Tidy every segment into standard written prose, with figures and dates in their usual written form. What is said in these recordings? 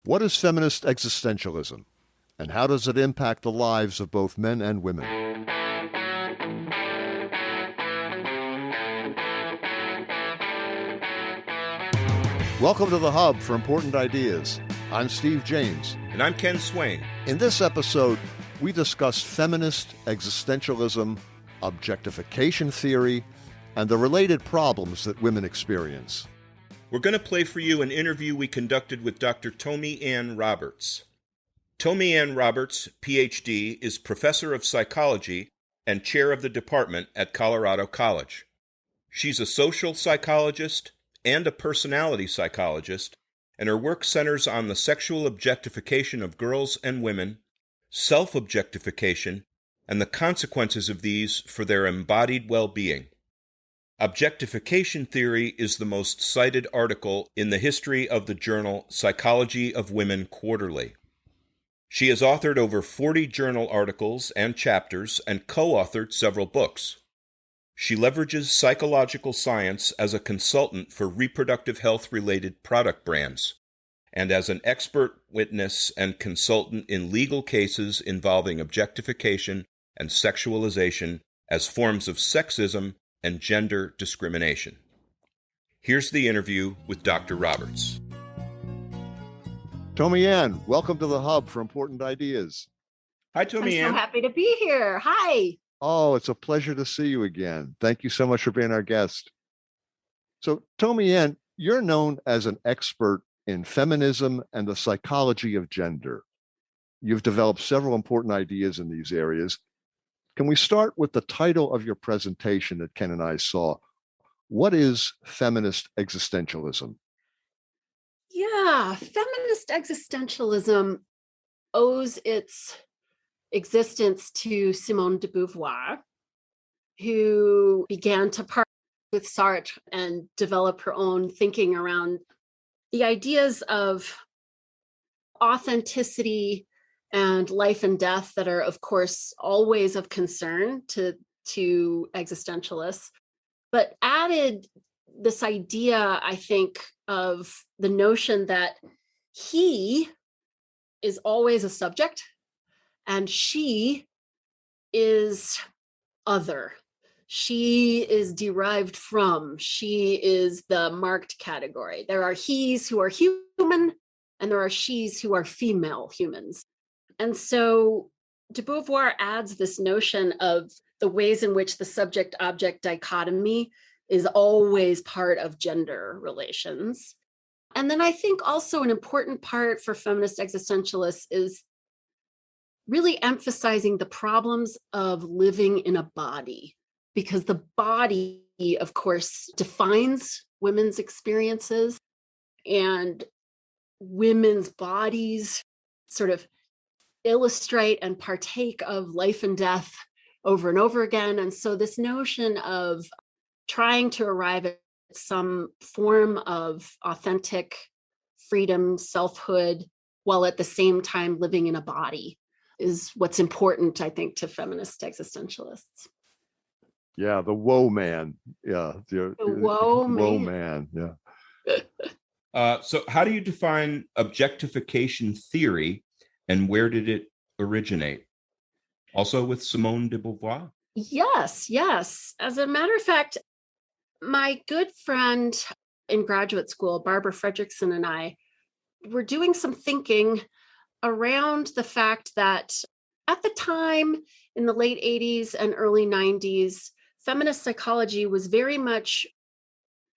What is feminist existentialism, and how does it impact the lives of both men and women? Welcome to the Hub for Important Ideas. I'm Steve James. And I'm Ken Swain. In this episode, we discuss feminist existentialism, objectification theory, and the related problems that women experience. We're going to play for you an interview we conducted with Dr. Tomi-Ann Roberts. Tomi-Ann Roberts, Ph.D., is professor of psychology and chair of the department at Colorado College. She's a social psychologist and a personality psychologist, and her work centers on the sexual objectification of girls and women, self-objectification, and the consequences of these for their embodied well-being. Objectification Theory is the most cited article in the history of the journal Psychology of Women Quarterly. She has authored over 40 journal articles and chapters and co-authored several books. She leverages psychological science as a consultant for reproductive health-related product brands, and as an expert witness and consultant in legal cases involving objectification and sexualization as forms of sexism and gender discrimination. Here's the interview with Dr. Roberts. Tomi-Ann, welcome to the Hub for Important Ideas. Hi, Tomi-Ann. I'm so happy to be here. Hi. Oh, it's a pleasure to see you again. Thank you so much for being our guest. So, Tomi-Ann, you're known as an expert in feminism and the psychology of gender. You've developed several important ideas in these areas. Can we start with the title of your presentation that Ken and I saw? What is feminist existentialism? Yeah, feminist existentialism owes its existence to Simone de Beauvoir, who began to partner with Sartre and develop her own thinking around the ideas of authenticity and life and death that are, of course, always of concern to existentialists, but added this idea, I think, of the notion that he is always a subject and she is other. She is derived from, she is the marked category. There are he's who are human and there are she's who are female humans. And so de Beauvoir adds this notion of the ways in which the subject-object dichotomy is always part of gender relations. And then I think also an important part for feminist existentialists is really emphasizing the problems of living in a body, because the body, of course, defines women's experiences, and women's bodies sort of illustrate and partake of life and death over and over again. And so this notion of trying to arrive at some form of authentic freedom, selfhood, while at the same time living in a body is what's important, I think, to feminist existentialists. Yeah, the woe man. Yeah, the woe man. Yeah. So how do you define objectification theory, and where did it originate? Also with Simone de Beauvoir? Yes. As a matter of fact, my good friend in graduate school, Barbara Fredrickson, and I were doing some thinking around the fact that at the time in the late 80s and early 90s, feminist psychology was very much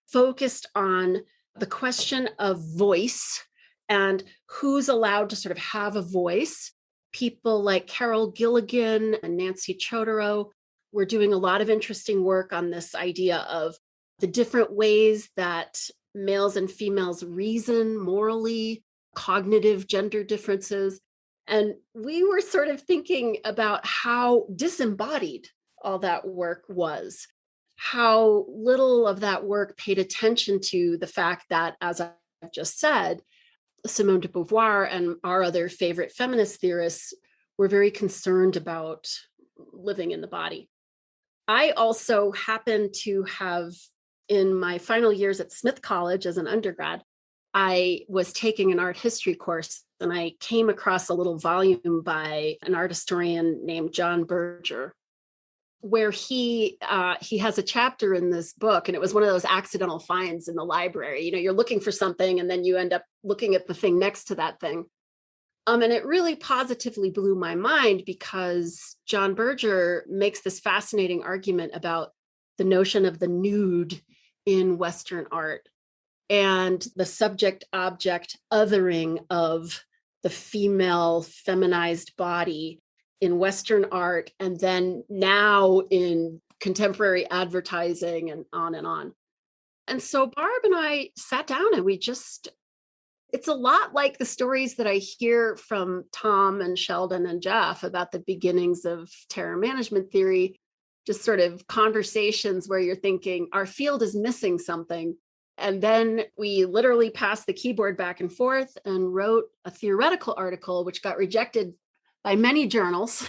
focused on the question of voice and who's allowed to sort of have a voice. People like Carol Gilligan and Nancy Chodorow were doing a lot of interesting work on this idea of the different ways that males and females reason morally, cognitive gender differences. And we were sort of thinking about how disembodied all that work was, how little of that work paid attention to the fact that, as I've just said, Simone de Beauvoir and our other favorite feminist theorists were very concerned about living in the body. I also happen to have, in my final years at Smith College as an undergrad, I was taking an art history course and I came across a little volume by an art historian named John Berger, where he has a chapter in this book, and it was one of those accidental finds in the library. You know, you're looking for something and then you end up looking at the thing next to that thing. And it really positively blew my mind, because John Berger makes this fascinating argument about the notion of the nude in Western art and the subject-object othering of the female feminized body in Western art, and then now in contemporary advertising, and on and on. And so Barb and I sat down and it's a lot like the stories that I hear from Tom and Sheldon and Jeff about the beginnings of terror management theory, just sort of conversations where you're thinking our field is missing something. And then we literally passed the keyboard back and forth and wrote a theoretical article, which got rejected by many journals,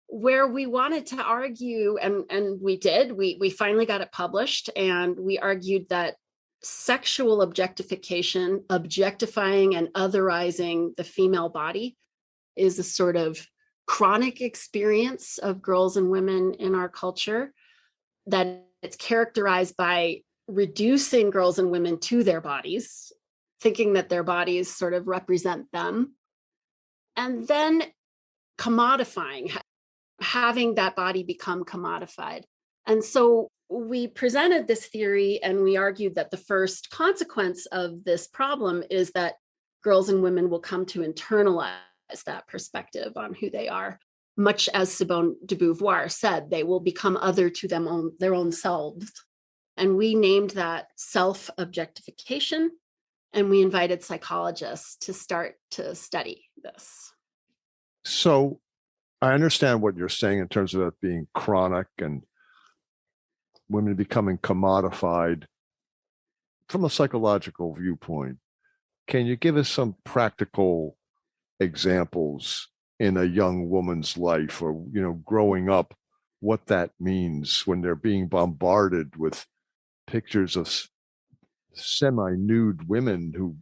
where we wanted to argue, and we did, we finally got it published, and we argued that sexual objectification, objectifying and otherizing the female body, is a sort of chronic experience of girls and women in our culture, that it's characterized by reducing girls and women to their bodies, thinking that their bodies sort of represent them, and then commodifying, having that body become commodified. And so we presented this theory, and we argued that the first consequence of this problem is that girls and women will come to internalize that perspective on who they are, much as Simone de Beauvoir said, they will become other to their own selves. And we named that self-objectification, and we invited psychologists to start to study this. So I understand what you're saying in terms of it being chronic and women becoming commodified from a psychological viewpoint. Can you give us some practical examples in a young woman's life, or, you know, growing up, what that means when they're being bombarded with pictures of semi-nude women who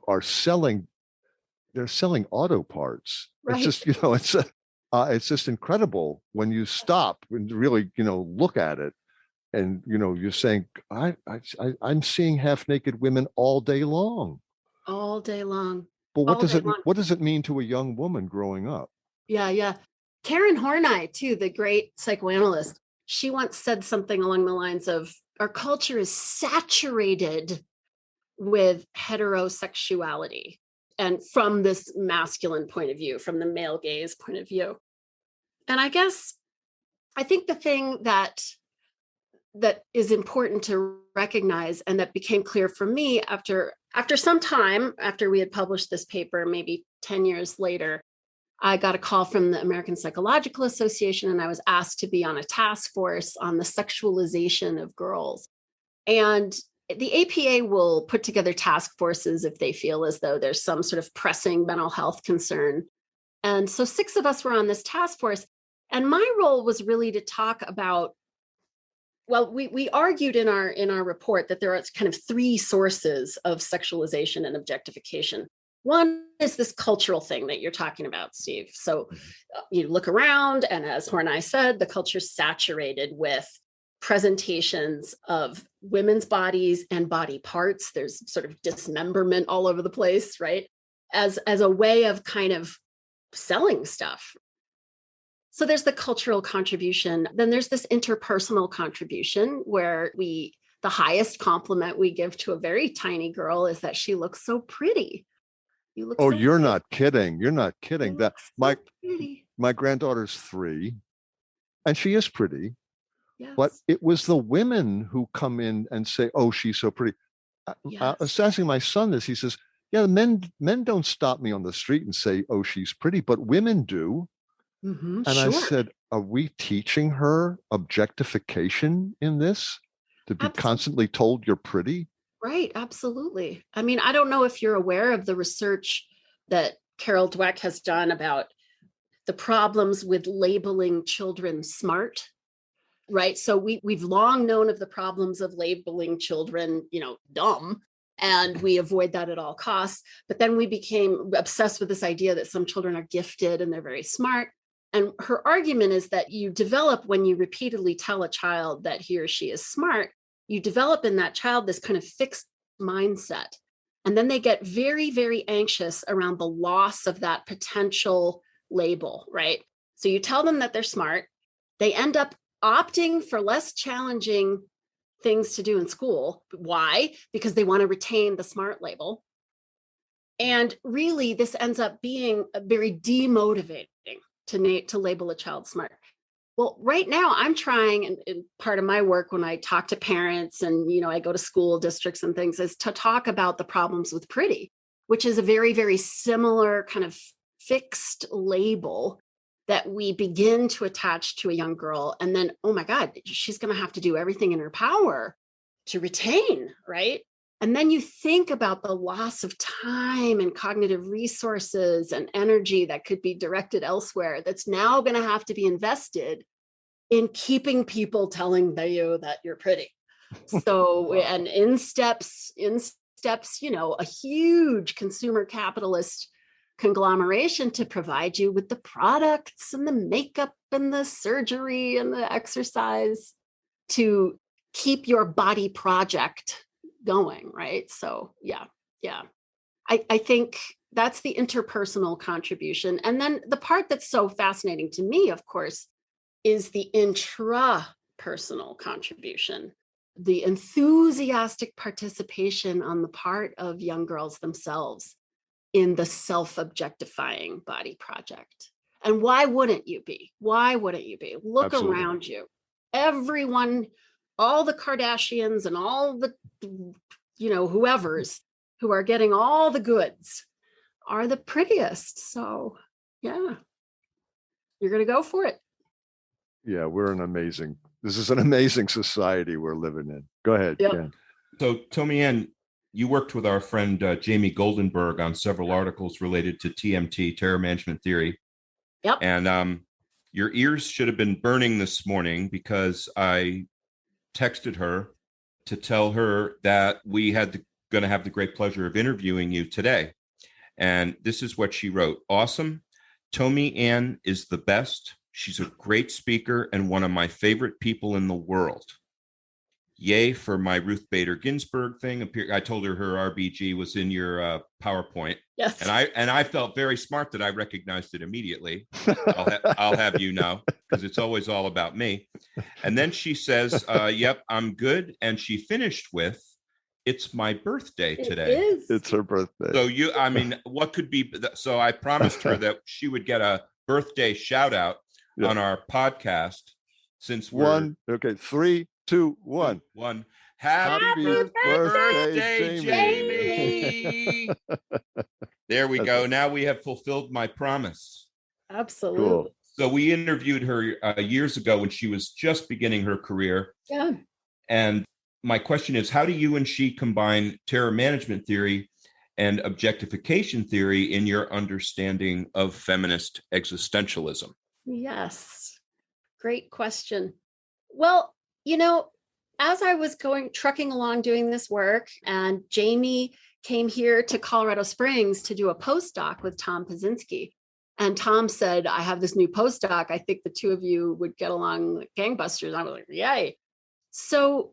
are selling auto parts? Right. It's just, you know, it's just incredible when you stop and really, you know, look at it. And, you know, you're saying, I'm seeing half-naked women all day long. All day long. But what does it mean to a young woman growing up? Yeah. Karen Horney, too, the great psychoanalyst, she once said something along the lines of, our culture is saturated with heterosexuality, and from this masculine point of view, from the male gaze point of view. And I think the thing that is important to recognize, and that became clear for me after some time, after we had published this paper, maybe 10 years later, I got a call from the American Psychological Association, and I was asked to be on a task force on the sexualization of girls. And the APA will put together task forces if they feel as though there's some sort of pressing mental health concern. And so 6 of us were on this task force. And my role was really to talk about, well, we argued in our report that there are kind of 3 sources of sexualization and objectification. One is this cultural thing that you're talking about, Steve. So you look around, and as Horney said, the culture's saturated with presentations of women's bodies and body parts. There's sort of dismemberment all over the place, right? As a way of kind of selling stuff. So there's the cultural contribution. Then there's this interpersonal contribution where the highest compliment we give to a very tiny girl is that she looks so pretty. You look. Oh, so you're pretty. Not kidding. You're not kidding. That my granddaughter's 3, and she is pretty. Yes. But it was the women who come in and say, "Oh, she's so pretty." Yes. I was asking my son this. He says, "Yeah, men don't stop me on the street and say, 'Oh, she's pretty,' but women do." Mm-hmm, and sure. I said, "Are we teaching her objectification in this? To be constantly told you're pretty?" Right, absolutely. I mean, I don't know if you're aware of the research that Carol Dweck has done about the problems with labeling children smart, right? So we've long known of the problems of labeling children, dumb. And we avoid that at all costs. But then we became obsessed with this idea that some children are gifted and they're very smart. And her argument is that you develop, when you repeatedly tell a child that he or she is smart, you develop in that child this kind of fixed mindset. And then they get very, very anxious around the loss of that potential label, right? So you tell them that they're smart. They end up opting for less challenging things to do in school. Why? Because they want to retain the smart label. And really, this ends up being very demotivating to label a child smart. Well, right now I'm trying, and part of my work when I talk to parents and, I go to school districts and things, is to talk about the problems with pretty, which is a very, very similar kind of fixed label that we begin to attach to a young girl. And then, oh my God, she's going to have to do everything in her power to retain, right? And then you think about the loss of time and cognitive resources and energy that could be directed elsewhere, that's now going to have to be invested in keeping people telling you that you're pretty. So, and in steps, a huge consumer capitalist conglomeration to provide you with the products and the makeup and the surgery and the exercise to keep your body project going, right? So yeah. I think that's the interpersonal contribution. And then the part that's so fascinating to me, of course, is the intrapersonal contribution, the enthusiastic participation on the part of young girls themselves in the self-objectifying body project. And why wouldn't you be? Why wouldn't you be? Look Absolutely. around you. Everyone, all the Kardashians and all the, whoever's who are getting all the goods are the prettiest. So yeah, you're going to go for it. Yeah, this is an amazing society we're living in. Go ahead, Yep. Ken. So, Tomi-Ann, you worked with our friend Jamie Goldenberg on several articles related to TMT, terror management theory. Yep. And your ears should have been burning this morning because I texted her to tell her that we had going to have the great pleasure of interviewing you today. And this is what she wrote. Awesome. Tomi-Ann is the best. She's a great speaker and one of my favorite people in the world. Yay for my Ruth Bader Ginsburg thing. I told her RBG was in your PowerPoint. Yes. And I felt very smart that I recognized it immediately. I'll have you know, because it's always all about me. And then she says, yep, I'm good. And she finished with, it's my birthday today. It is. It's her birthday. So what could be? So I promised her that she would get a birthday shout out on our podcast since we're 3, 2, 1. Happy birthday, Jamie. There we go. Now we have fulfilled my promise. Absolutely. Cool. So we interviewed her years ago when she was just beginning her career. Yeah. And my question is, how do you and she combine terror management theory and objectification theory in your understanding of feminist existentialism? Yes. Great question. Well, as I was trucking along doing this work, and Jamie came here to Colorado Springs to do a postdoc with Tom Pazinski. And Tom said, I have this new postdoc. I think the two of you would get along like gangbusters. I was like, yay. So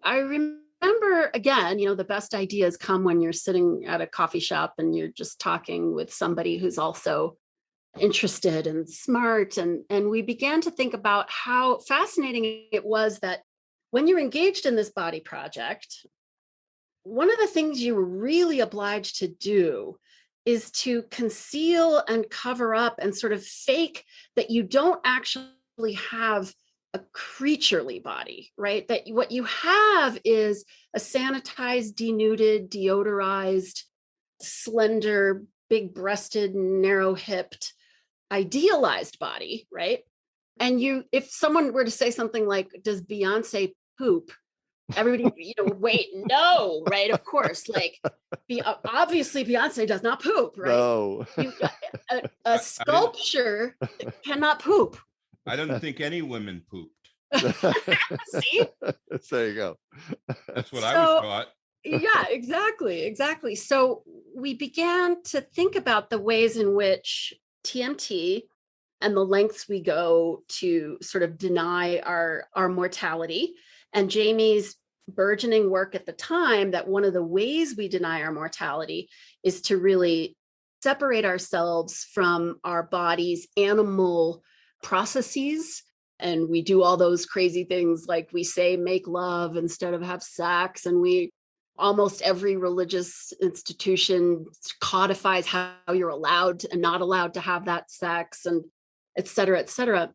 I remember, again, the best ideas come when you're sitting at a coffee shop and you're just talking with somebody who's also interested and smart. And we began to think about how fascinating it was that when you're engaged in this body project, one of the things you were really obliged to do is to conceal and cover up and sort of fake that you don't actually have a creaturely body, right? That what you have is a sanitized, denuded, deodorized, slender, big-breasted, narrow-hipped, idealized body, right? And if someone were to say something like, does Beyonce poop? Everybody, wait, no, right? Of course, obviously Beyonce does not poop, right? No. A sculpture cannot poop. I don't think any women pooped. See? There you go. That's what I was taught. Yeah, exactly. So we began to think about the ways in which TMT and the lengths we go to sort of deny our mortality. And Jamie's burgeoning work at the time, that one of the ways we deny our mortality is to really separate ourselves from our body's animal processes. And we do all those crazy things, like we say make love instead of have sex, and we almost every religious institution codifies how you're allowed and not allowed to have that sex, and et cetera, et cetera.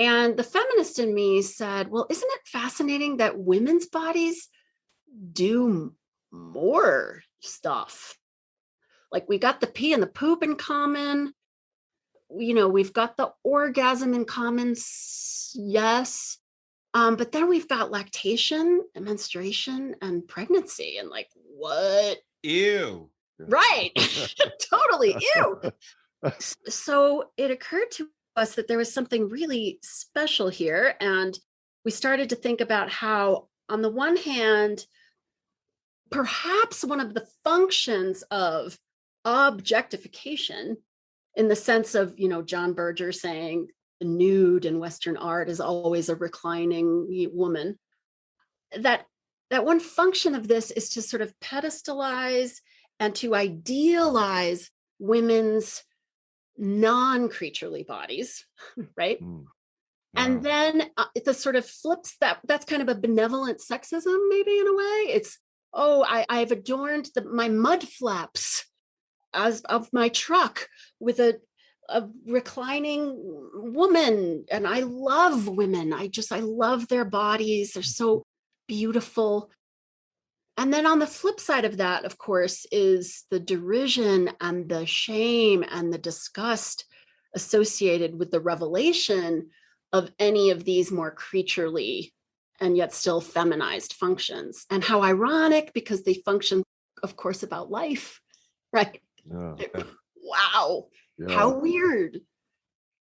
And the feminist in me said, well, isn't it fascinating that women's bodies do more stuff? Like, we got the pee and the poop in common. We've got the orgasm in common, yes. But then we've got lactation and menstruation and pregnancy, and like, what? Ew. Right. Totally. Ew. So it occurred to us that there was something really special here. And we started to think about how, on the one hand, perhaps one of the functions of objectification, in the sense of, John Berger saying the nude in Western art is always a reclining woman, that one function of this is to sort of pedestalize and to idealize women's non-creaturely bodies, right? Wow. And then it sort of flips that's kind of a benevolent sexism, maybe, in a way. It's, I've adorned my mud flaps as of my truck with a reclining woman, and I love women. I love their bodies. They're so beautiful. And then on the flip side of that, of course, is the derision and the shame and the disgust associated with the revelation of any of these more creaturely and yet still feminized functions. And how ironic, because they function, of course, about life, right? Yeah. Wow. Yeah. How weird.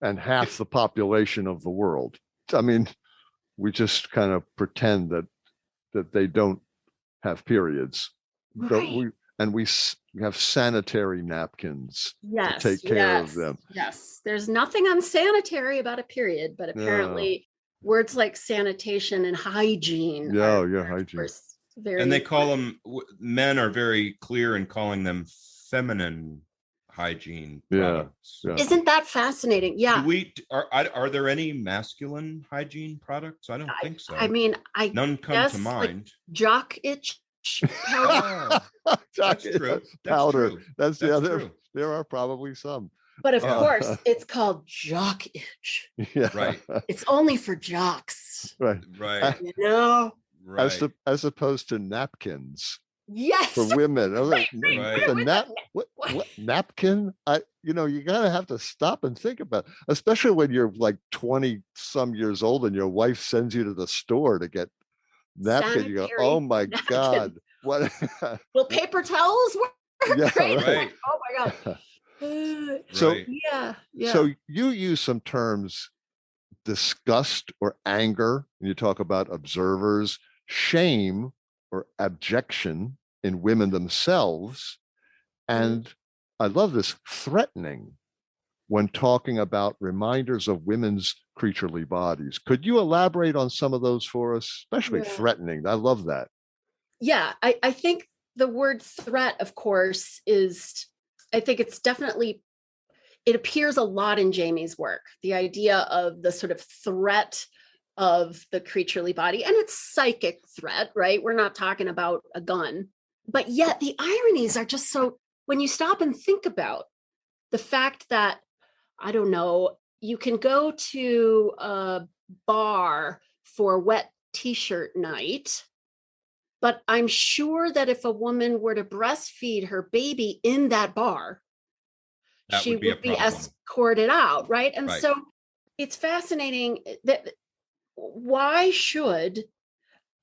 And half the population of the world. I mean, we just kind of pretend that they don't have periods. Right. But we have sanitary napkins Yes, to take care of them. Yes. There's nothing unsanitary about a period, but apparently words like sanitation and hygiene. Hygiene. And they call them, men are very clear in calling them feminine hygiene products. Yeah. Isn't that fascinating? Yeah. Are there any masculine hygiene products? I don't think so. I mean, none come to mind. Like jock itch powder. That's true. Powder. That's the other. True. There are probably some. But of course, it's called jock itch. Yeah. Right. It's only for jocks. Right. Right. Right. As opposed to napkins. Yes. For women. Right. What napkin? You gotta have to stop and think about it. Especially when you're like 20 some years old and your wife sends you to the store to get napkin. You go, oh my God. What? Well, paper towels were great. Right. Oh my God. So right. Yeah. So you use some terms, disgust or anger, and you talk about observers, shame or abjection in women themselves. And I love this, threatening, when talking about reminders of women's creaturely bodies. Could you elaborate on some of those for us, especially threatening? I love that. Yeah, I think the word threat, of course, I think it's definitely, it appears a lot in Jamie's work, the idea of the sort of threat of the creaturely body, and it's psychic threat, right? We're not talking about a gun, but yet the ironies are just so, when you stop and think about the fact that, I don't know, you can go to a bar for wet t-shirt night, but I'm sure that if a woman were to breastfeed her baby in that bar, she would be escorted out, right? And so it's fascinating that why should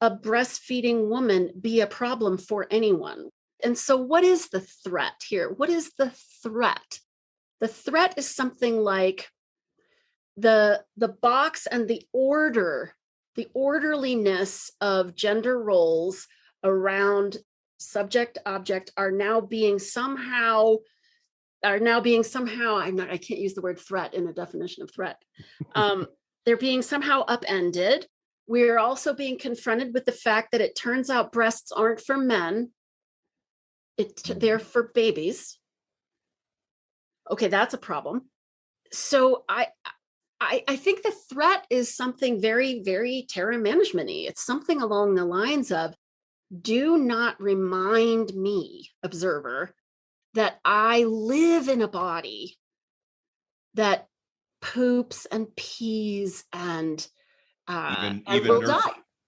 a breastfeeding woman be a problem for anyone? And so what is the threat here? What is the threat? The threat is something like the box and the order, the orderliness of gender roles around subject, object I can't use the word threat in a definition of threat. They're being somehow upended. We're also being confronted with the fact that it turns out breasts aren't for men. They're for babies. Okay, that's a problem. So I think the threat is something very, very terror management-y. It's something along the lines of, do not remind me, observer, that I live in a body that poops and pees and will die.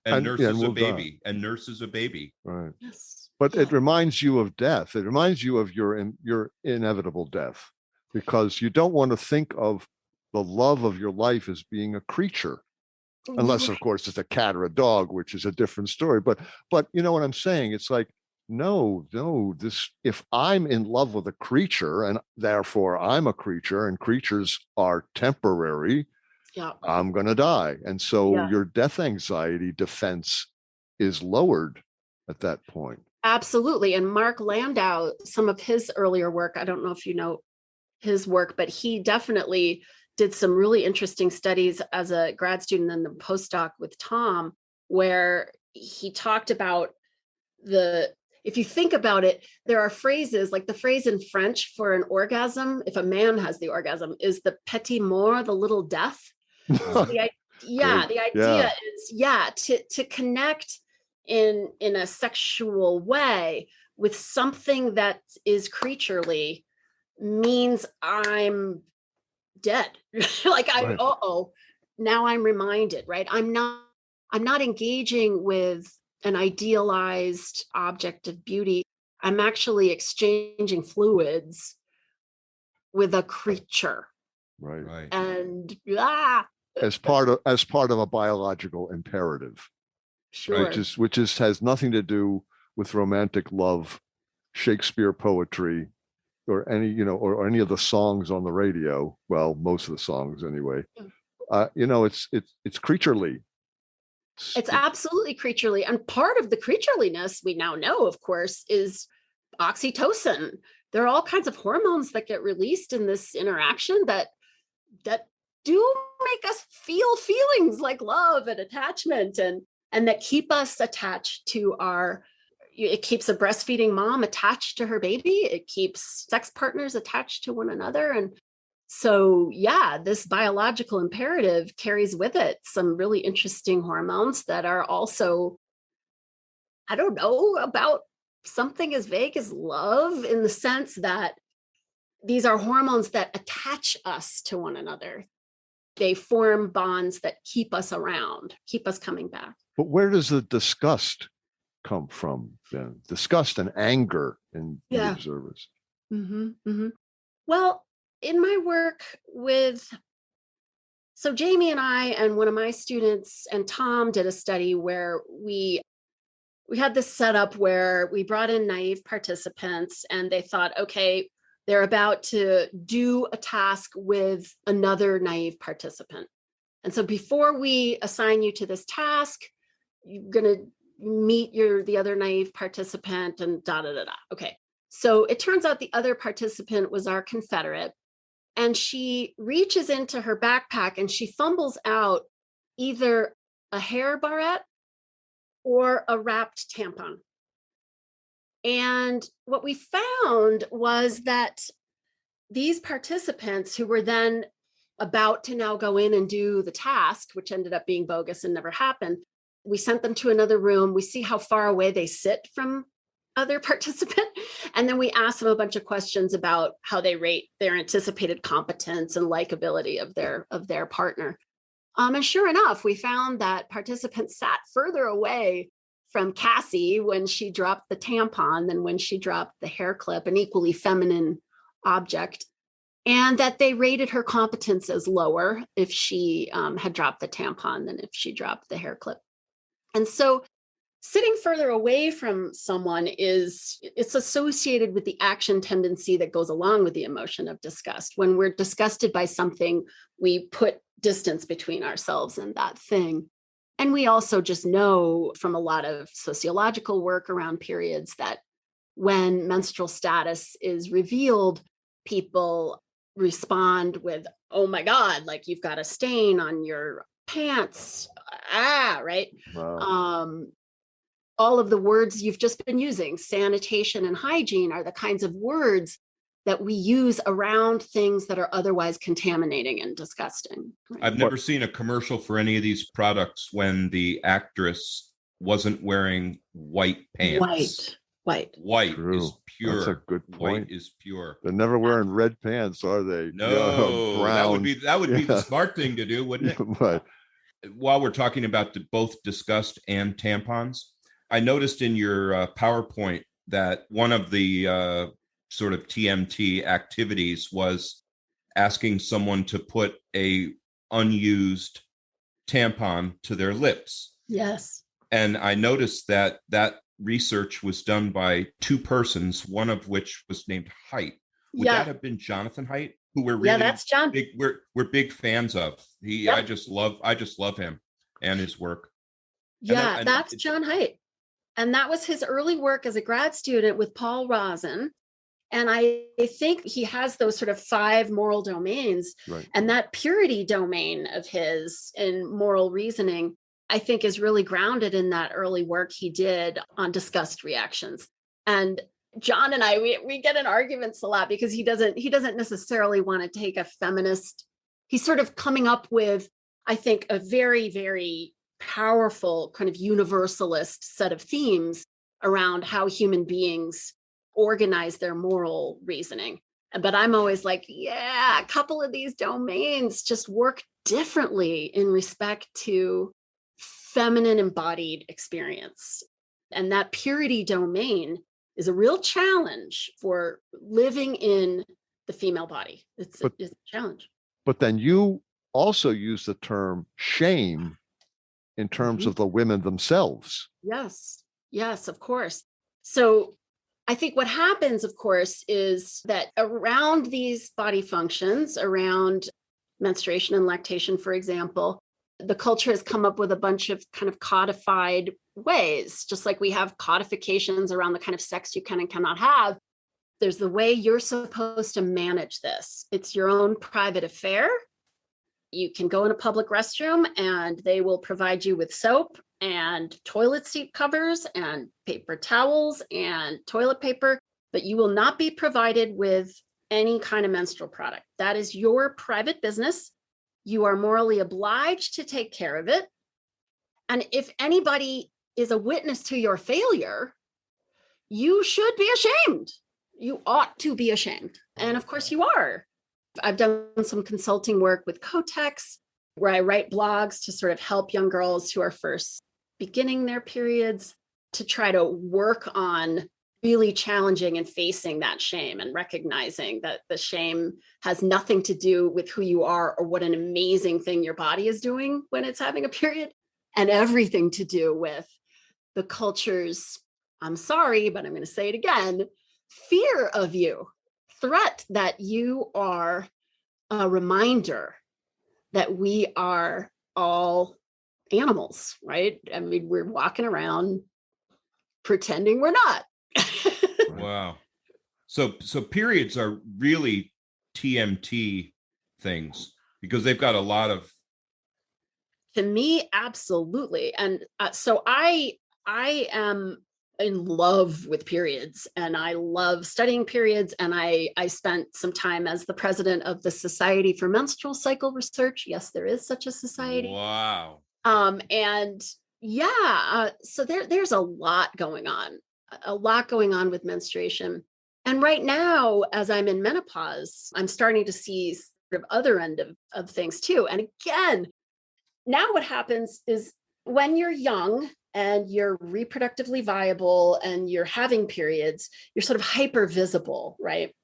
And nurses will a baby. die. And nurses a baby. Right. Yes. But it reminds you of death. It reminds you of your inevitable death, because you don't want to think of the love of your life as being a creature, unless, of course, it's a cat or a dog, which is a different story. But you know what I'm saying? It's like, no, if I'm in love with a creature and therefore I'm a creature and creatures are temporary, I'm going to die. And so your death anxiety defense is lowered at that point. Absolutely. And Mark Landau, some of his earlier work, I don't know if you know his work, but he definitely did some really interesting studies as a grad student and the postdoc with Tom, where he talked about if you think about it, there are phrases, like the phrase in French for an orgasm, if a man has the orgasm, is the petit mort, the little death. So the idea is, to connect in a sexual way with something that is creaturely means I'm dead. Like now I'm reminded, right? I'm not engaging with an idealized object of beauty. I'm actually exchanging fluids with a creature. Right. And as part of a biological imperative. Sure. Which has nothing to do with romantic love, Shakespeare poetry, or any of the songs on the radio. Well, most of the songs anyway. It's creaturely. It's absolutely creaturely. And part of the creatureliness, we now know, of course, is oxytocin. There are all kinds of hormones that get released in this interaction that do make us feel feelings like love and attachment, and that keep us attached to it keeps a breastfeeding mom attached to her baby. It keeps sex partners attached to one another. And so, this biological imperative carries with it some really interesting hormones that are also, I don't know, about something as vague as love, in the sense that these are hormones that attach us to one another. They form bonds that keep us around, keep us coming back. But where does the disgust come from then? Disgust and anger in the observers. Mm-hmm, mm-hmm. Well, in my work so Jamie and I and one of my students and Tom did a study where we had this setup where we brought in naive participants, and they thought, okay, they're about to do a task with another naive participant. And so before we assign you to this task, you're going to meet the other naive participant and Okay. So it turns out the other participant was our Confederate, and she reaches into her backpack and she fumbles out either a hair barrette or a wrapped tampon. And what we found was that these participants, who were then about to now go in and do the task, which ended up being bogus and never happened, we sent them to another room. We see how far away they sit from other participant. And then we ask them a bunch of questions about how they rate their anticipated competence and likability of their partner. And sure enough, we found that participants sat further away from Cassie when she dropped the tampon than when she dropped the hair clip, an equally feminine object, and that they rated her competence as lower if she had dropped the tampon than if she dropped the hair clip. And so sitting further away from someone it's associated with the action tendency that goes along with the emotion of disgust. When we're disgusted by something, we put distance between ourselves and that thing. And we also just know from a lot of sociological work around periods that when menstrual status is revealed, people respond with, oh my God, like you've got a stain on your pants. Right? Wow. All of the words you've just been using, sanitation and hygiene, are the kinds of words that we use around things that are otherwise contaminating and disgusting. Right? I've never seen a commercial for any of these products when the actress wasn't wearing white pants. White. White True. is pure. That's a good point. White is pure. They're never wearing red pants, are they? No, brown. that would be the Yeah. smart thing to do, wouldn't it? But While we're talking about both disgust and tampons, I noticed in your PowerPoint that one of the sort of TMT activities was asking someone to put a unused tampon to their lips. Yes. And I noticed that research was done by two persons, one of which was named Haidt. Would that have been Jonathan Haidt, who we're really that's John. big, we're big fans of? I just love him and his work. Yeah, that's John Haidt. And that was his early work as a grad student with Paul Rozin. And I think he has those sort of 5 moral domains. right. And that purity domain of his in moral reasoning, I think, is really grounded in that early work he did on disgust reactions. And John and I, we get in arguments a lot because he doesn't necessarily want to take a feminist. He's sort of coming up with, I think, a very, very powerful kind of universalist set of themes around how human beings organize their moral reasoning. But I'm always like, yeah, a couple of these domains just work differently in respect to feminine embodied experience. And that purity domain is a real challenge for living in the female body. It's a challenge. But then you also use the term shame in terms of the women themselves. Yes, of course. So I think what happens, of course, is that around these body functions, around menstruation and lactation, for example, the culture has come up with a bunch of kind of codified ways, just like we have codifications around the kind of sex you can and cannot have. There's the way you're supposed to manage this. It's your own private affair. You can go in a public restroom and they will provide you with soap and toilet seat covers and paper towels and toilet paper, but you will not be provided with any kind of menstrual product. That is your private business. You are morally obliged to take care of it. And if anybody is a witness to your failure, you should be ashamed. You ought to be ashamed. And of course you are. I've done some consulting work with Kotex, where I write blogs to sort of help young girls who are first beginning their periods to try to work on really challenging and facing that shame and recognizing that the shame has nothing to do with who you are or what an amazing thing your body is doing when it's having a period, and everything to do with the culture's, I'm sorry, but I'm going to say it again, fear of you, threat that you are a reminder that we are all animals, right? I mean, we're walking around pretending we're not. Wow. So periods are really TMT things because they've got a lot of. To me, absolutely. And so I am in love with periods, and I love studying periods. And I spent some time as the president of the Society for Menstrual Cycle Research. Yes, there is such a society. Wow. And yeah, so there's a lot going on with menstruation. And right now, as I'm in menopause, I'm starting to see sort of other end of things too. And again, now what happens is when you're young and you're reproductively viable and you're having periods, you're sort of hyper visible, right?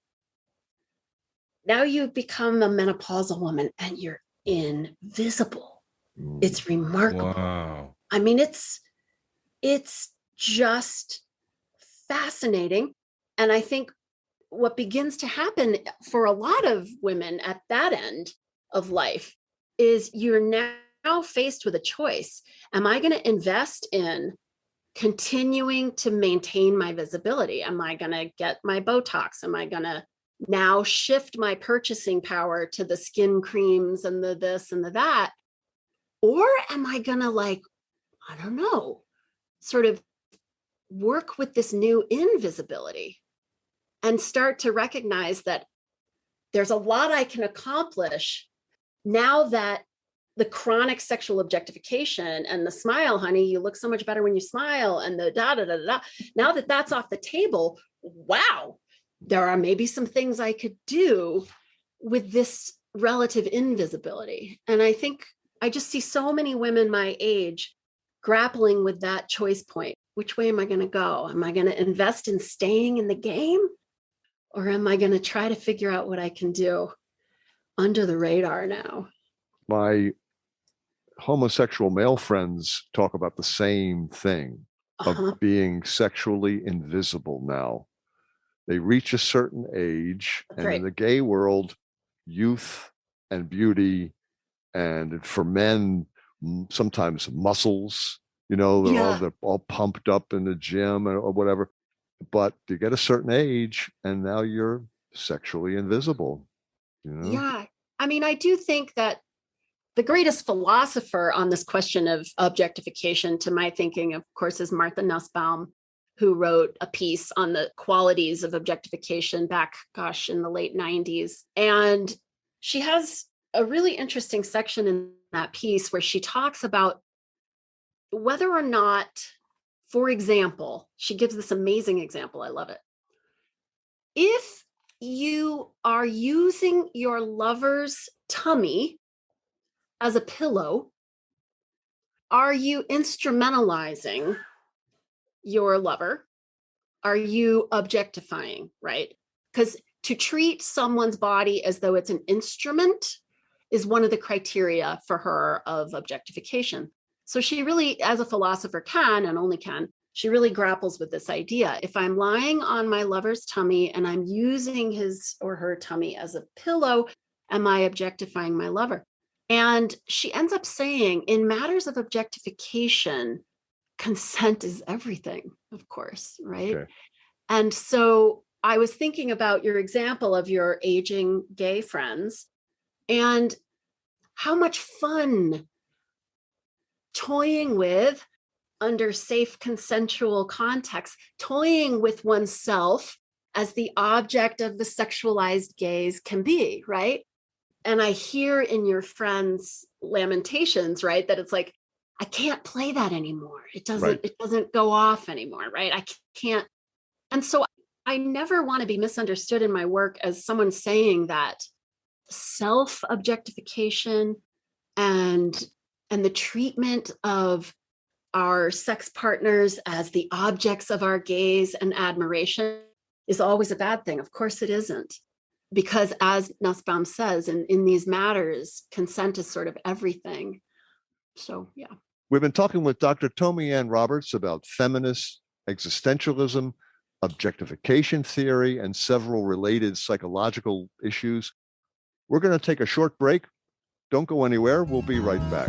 Now you become a menopausal woman and you're invisible. It's remarkable. Wow. I mean, it's just fascinating. And I think what begins to happen for a lot of women at that end of life is you're now now faced with a choice. Am I going to invest in continuing to maintain my visibility? Am I going to get my Botox? Am I going to now shift my purchasing power to the skin creams and the this and the that? Or am I going to, like, I don't know, sort of work with this new invisibility and start to recognize that there's a lot I can accomplish now that the chronic sexual objectification and the smile, honey, you look so much better when you smile, and the da da da da. Now that that's off the table, wow, there are maybe some things I could do with this relative invisibility. And I think I just see so many women my age grappling with that choice point. Which way am I going to go? Am I going to invest in staying in the game? Or am I going to try to figure out what I can do under the radar now? My homosexual male friends talk about the same thing of being sexually invisible now. They reach a certain age, and in the gay world, youth and beauty, and for men, sometimes muscles, they're all pumped up in the gym or whatever. But you get a certain age, and now you're sexually invisible. Yeah. I mean, I do think that the greatest philosopher on this question of objectification, to my thinking, of course, is Martha Nussbaum, who wrote a piece on the qualities of objectification back, in the late 90s. And she has a really interesting section in that piece where she talks about whether or not, for example, she gives this amazing example. I love it. If you are using your lover's tummy as a pillow, are you instrumentalizing your lover? Are you objectifying, right? Because to treat someone's body as though it's an instrument is one of the criteria for her of objectification. So she really, as a philosopher can, and only can, she really grapples with this idea. If I'm lying on my lover's tummy and I'm using his or her tummy as a pillow, am I objectifying my lover? And she ends up saying, in matters of objectification, consent is everything, of course, right? Okay. And so I was thinking about your example of your aging gay friends and how much fun toying with, under safe consensual context, toying with oneself as the object of the sexualized gaze can be, right? And I hear in your friends' lamentations, right, that it's like, I can't play that anymore. It doesn't go off anymore, right? I can't. And so I never want to be misunderstood in my work as someone saying that self-objectification and the treatment of our sex partners as the objects of our gaze and admiration is always a bad thing. Of course it isn't. Because as Nussbaum says, in these matters, consent is sort of everything. So, yeah. We've been talking with Dr. Tomi-Ann Roberts about feminist existentialism, objectification theory, and several related psychological issues. We're going to take a short break. Don't go anywhere. We'll be right back.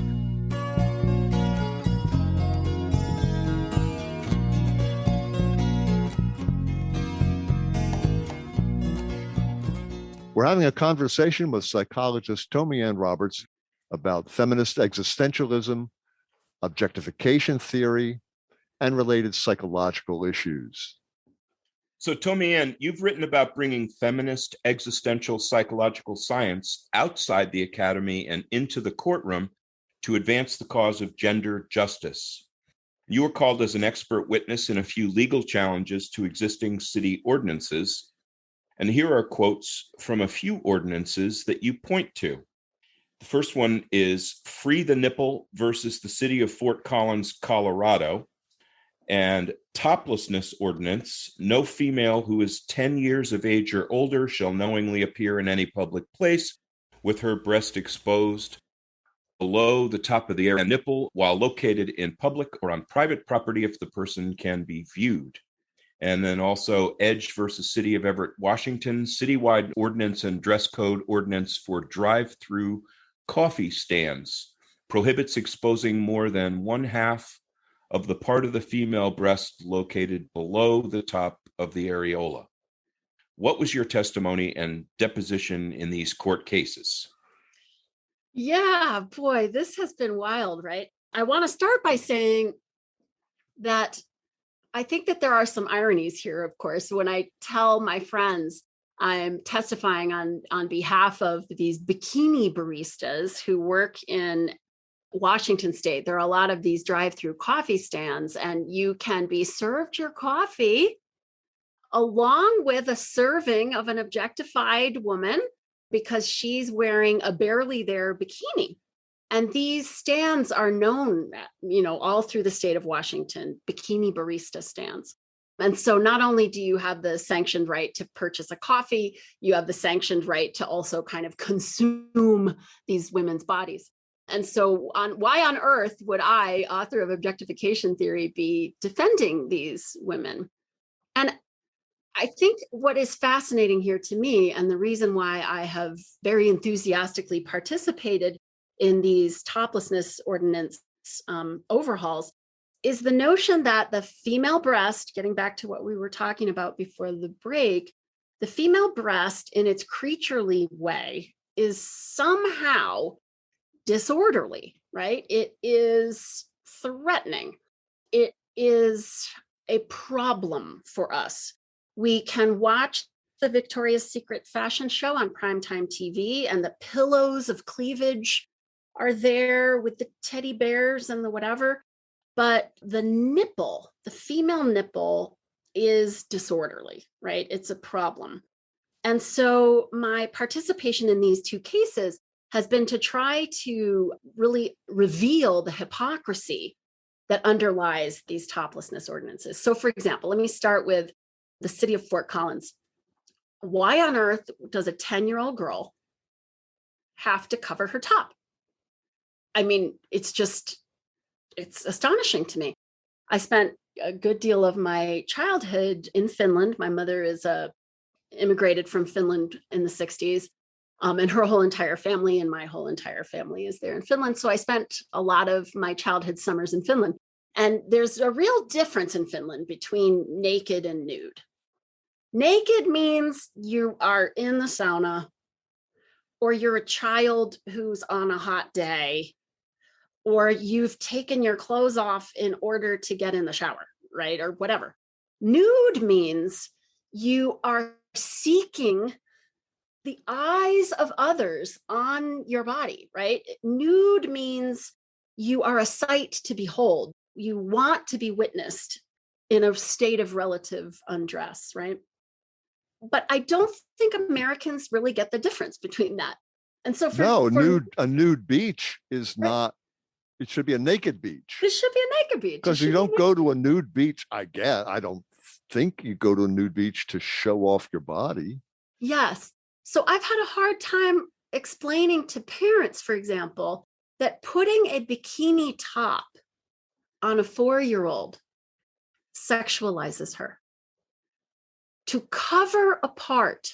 We're having a conversation with psychologist Tomi-Ann Roberts about feminist existentialism, objectification theory, and related psychological issues. So, Tomi-Ann, you've written about bringing feminist existential psychological science outside the academy and into the courtroom to advance the cause of gender justice. You were called as an expert witness in a few legal challenges to existing city ordinances. And here are quotes from a few ordinances that you point to. The first one is Free the Nipple versus the City of Fort Collins, Colorado, and Toplessness Ordinance. No female who is 10 years of age or older shall knowingly appear in any public place with her breast exposed below the top of the area nipple while located in public or on private property if the person can be viewed. And then also Edge versus City of Everett, Washington, citywide ordinance and dress code ordinance for drive-through coffee stands. prohibits exposing more than 1/2 of the part of the female breast located below the top of the areola. What was your testimony and deposition in these court cases? Yeah, boy, this has been wild, right? I want to start by saying that I think that there are some ironies here, of course, when I tell my friends I'm testifying on behalf of these bikini baristas who work in Washington State. There are a lot of these drive-through coffee stands, and you can be served your coffee along with a serving of an objectified woman because she's wearing a barely there bikini. And these stands are known, all through the state of Washington, bikini barista stands. And so not only do you have the sanctioned right to purchase a coffee, you have the sanctioned right to also kind of consume these women's bodies. And so why on earth would I, author of Objectification Theory, be defending these women? And I think what is fascinating here to me, and the reason why I have very enthusiastically participated in these toplessness ordinance overhauls, is the notion that the female breast, getting back to what we were talking about before the break, the female breast in its creaturely way is somehow disorderly, right? It is threatening. It is a problem for us. We can watch the Victoria's Secret fashion show on primetime TV, and the pillows of cleavage are there with the teddy bears and the whatever. But the nipple, the female nipple, is disorderly, right? It's a problem. And so my participation in these two cases has been to try to really reveal the hypocrisy that underlies these toplessness ordinances. So for example, let me start with the city of Fort Collins. Why on earth does a 10-year-old girl have to cover her top? I mean, it's astonishing to me. I spent a good deal of my childhood in Finland. My mother is immigrated from Finland in the 60s, and her whole entire family and my whole entire family is there in Finland. So I spent a lot of my childhood summers in Finland. And there's a real difference in Finland between naked and nude. Naked means you are in the sauna, or you're a child who's on a hot day, or you've taken your clothes off in order to get in the shower, right? Or whatever. Nude means you are seeking the eyes of others on your body, right? Nude means you are a sight to behold. You want to be witnessed in a state of relative undress, right? But I don't think Americans really get the difference between that. And so a nude beach is right. Not, it should be a naked beach. It should be a naked beach. Because you don't go to a nude beach, I guess. I don't think you go to a nude beach to show off your body. Yes. So I've had a hard time explaining to parents, for example, that putting a bikini top on a 4-year-old sexualizes her. To cover a part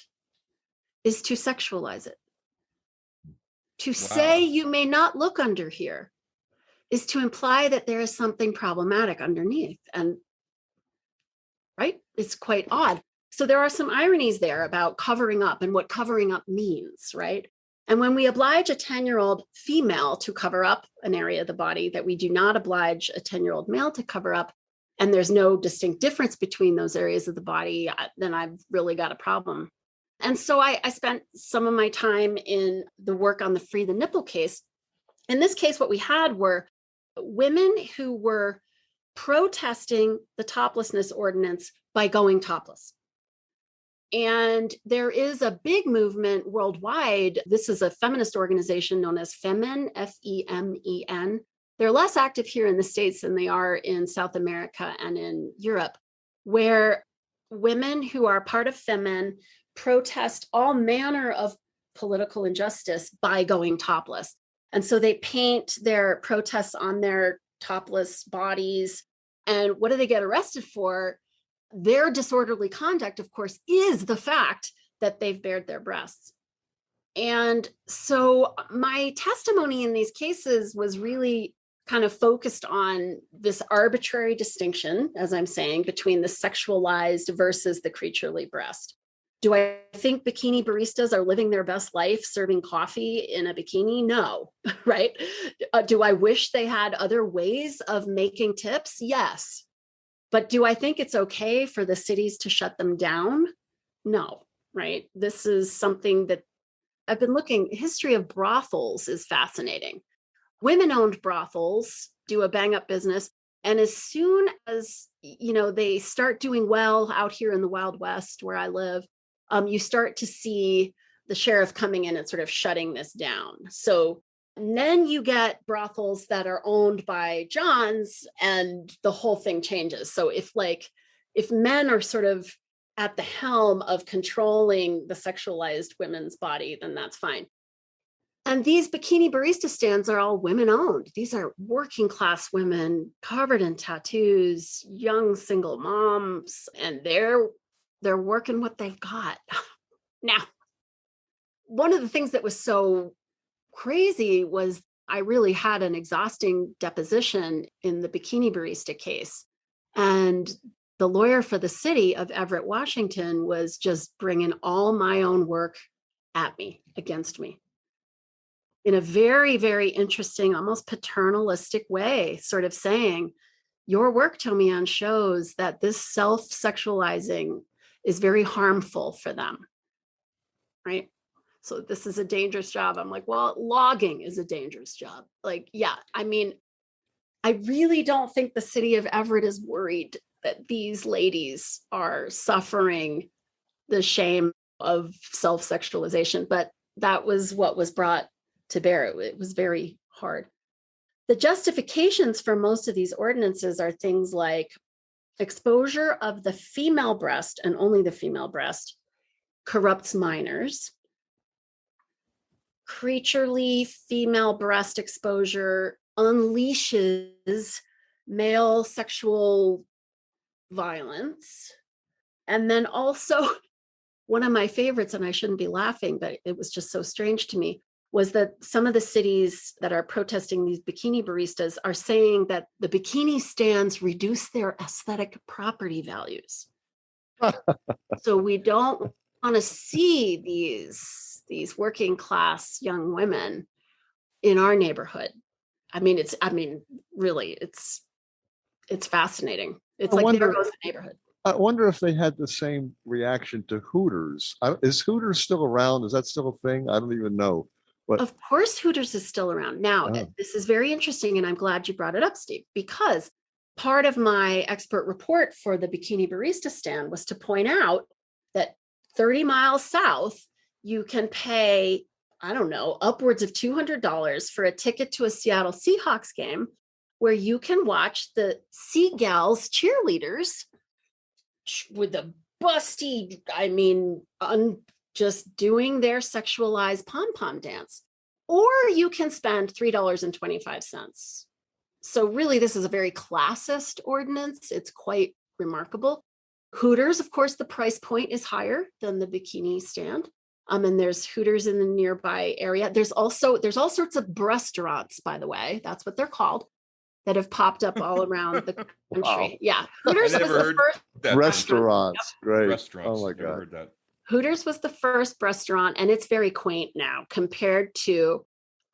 is to sexualize it. To say you may not look under here is to imply that there is something problematic underneath. And right, it's quite odd. So there are some ironies there about covering up and what covering up means, right? And when we oblige a 10-year-old female to cover up an area of the body that we do not oblige a 10-year-old male to cover up, and there's no distinct difference between those areas of the body, then I've really got a problem. And so I spent some of my time in the work on the Free the Nipple case. In this case, what we had were women who were protesting the toplessness ordinance by going topless. And there is a big movement worldwide. This is a feminist organization known as Femen, F-E-M-E-N. They're less active here in the States than they are in South America and in Europe, where women who are part of Femen protest all manner of political injustice by going topless. And so they paint their protests on their topless bodies. And what do they get arrested for? Their disorderly conduct, of course, is the fact that they've bared their breasts. And so my testimony in these cases was really kind of focused on this arbitrary distinction, as I'm saying, between the sexualized versus the creaturely breast. Do I think bikini baristas are living their best life serving coffee in a bikini? No, right? Do I wish they had other ways of making tips? Yes. But do I think it's okay for the cities to shut them down? No, right? This is something that I've been looking. History of brothels is fascinating. Women-owned brothels do a bang-up business, and as soon as they start doing well out here in the Wild West where I live, you start to see the sheriff coming in and sort of shutting this down. So then you get brothels that are owned by Johns, and the whole thing changes. So if men are sort of at the helm of controlling the sexualized women's body, then that's fine. And these bikini barista stands are all women owned. These are working class women covered in tattoos, young single moms, and they're working what they've got. Now, one of the things that was so crazy was I really had an exhausting deposition in the bikini barista case. And the lawyer for the city of Everett, Washington was just bringing all my own work at me, against me, in a very, very interesting, almost paternalistic way, sort of saying, your work, Tomi-Ann, shows that this self-sexualizing is very harmful for them, right? So this is a dangerous job. I'm like, well, logging is a dangerous job. Like, yeah, I mean, I really don't think the city of Everett is worried that these ladies are suffering the shame of self-sexualization, but that was what was brought to bear. It was very hard. The justifications for most of these ordinances are things like exposure of the female breast, and only the female breast, corrupts minors. Creaturely female breast exposure unleashes male sexual violence. And then also, one of my favorites, and I shouldn't be laughing, but it was just so strange to me, was that some of the cities that are protesting these bikini baristas are saying that the bikini stands reduce their aesthetic property values. So we don't want to see these working class young women in our neighborhood. Really, it's fascinating. It's there goes the neighborhood. I wonder if they had the same reaction to Hooters. Is Hooters still around? Is that still a thing? I don't even know. But of course, Hooters is still around. Now, This is very interesting, and I'm glad you brought it up, Steve, because part of my expert report for the bikini barista stand was to point out that 30 miles south, you can pay, I don't know, upwards of $200 for a ticket to a Seattle Seahawks game, where you can watch the Seagulls cheerleaders with the busty, just doing their sexualized pom-pom dance. Or you can spend $3.25. So really, this is a very classist ordinance. It's quite remarkable. Hooters, of course, the price point is higher than the bikini stand. And there's Hooters in the nearby area. There's all sorts of restaurants, by the way, that's what they're called, that have popped up all around the country. Wow. Yeah. Hooters was the first restaurants. Yep. Great. Restaurants. Oh my God. Never heard that. Hooters was the first restaurant, and it's very quaint now compared to,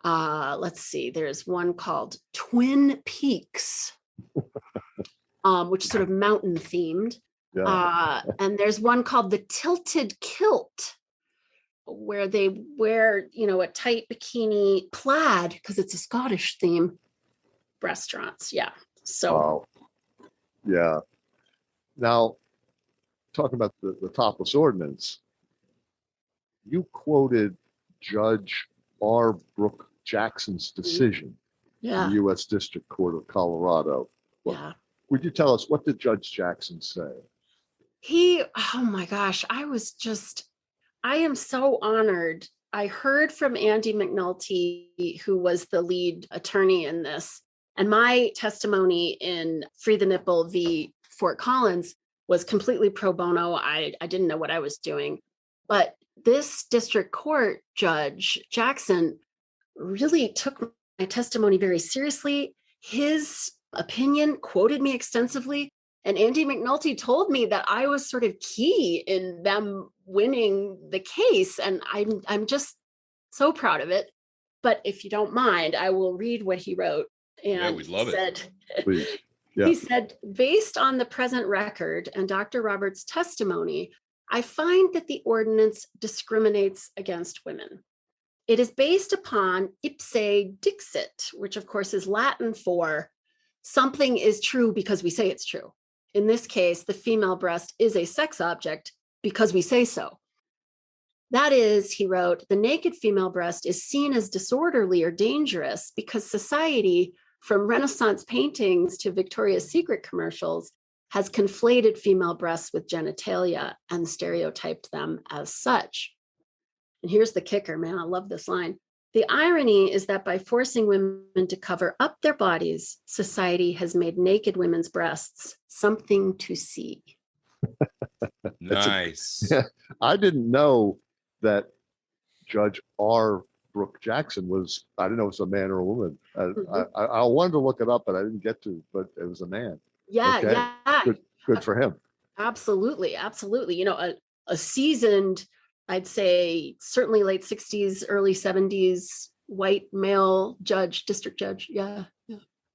let's see, there's one called Twin Peaks, which is sort of mountain themed. Yeah. And there's one called the Tilted Kilt, where they wear, a tight bikini plaid, because it's a Scottish theme. Restaurants. Yeah. So. Wow. Yeah. Now, talking about the topless ordinance, you quoted Judge R. Brooke Jackson's decision in the U.S. District Court of Colorado. Would you tell us, what did Judge Jackson say? Oh my gosh, I am so honored. I heard from Andy McNulty, who was the lead attorney in this, and my testimony in Free the Nipple v. Fort Collins was completely pro bono. I didn't know what I was doing. But this district court judge, Jackson, really took my testimony very seriously. His opinion quoted me extensively. And Andy McNulty told me that I was sort of key in them winning the case. And I'm just so proud of it. But if you don't mind, I will read what he wrote. And yeah, we'd love it. Please. Yeah. He said, based on the present record and Dr. Roberts' testimony, I find that the ordinance discriminates against women. It is based upon ipse dixit, which of course is Latin for something is true because we say it's true. In this case, the female breast is a sex object because we say so. That is, he wrote, the naked female breast is seen as disorderly or dangerous because society, from Renaissance paintings to Victoria's Secret commercials, has conflated female breasts with genitalia and stereotyped them as such. And here's the kicker, man, I love this line. The irony is that by forcing women to cover up their bodies, society has made naked women's breasts something to see. Nice. Yeah, I didn't know that Judge R. Brooke Jackson was, I didn't know it was a man or a woman. I wanted to look it up, but I didn't get to, but it was a man. Yeah, Okay. yeah. Good for him. Absolutely, absolutely. You know, a seasoned, I'd say certainly late 60s, early 70s, white male judge, district judge. Yeah.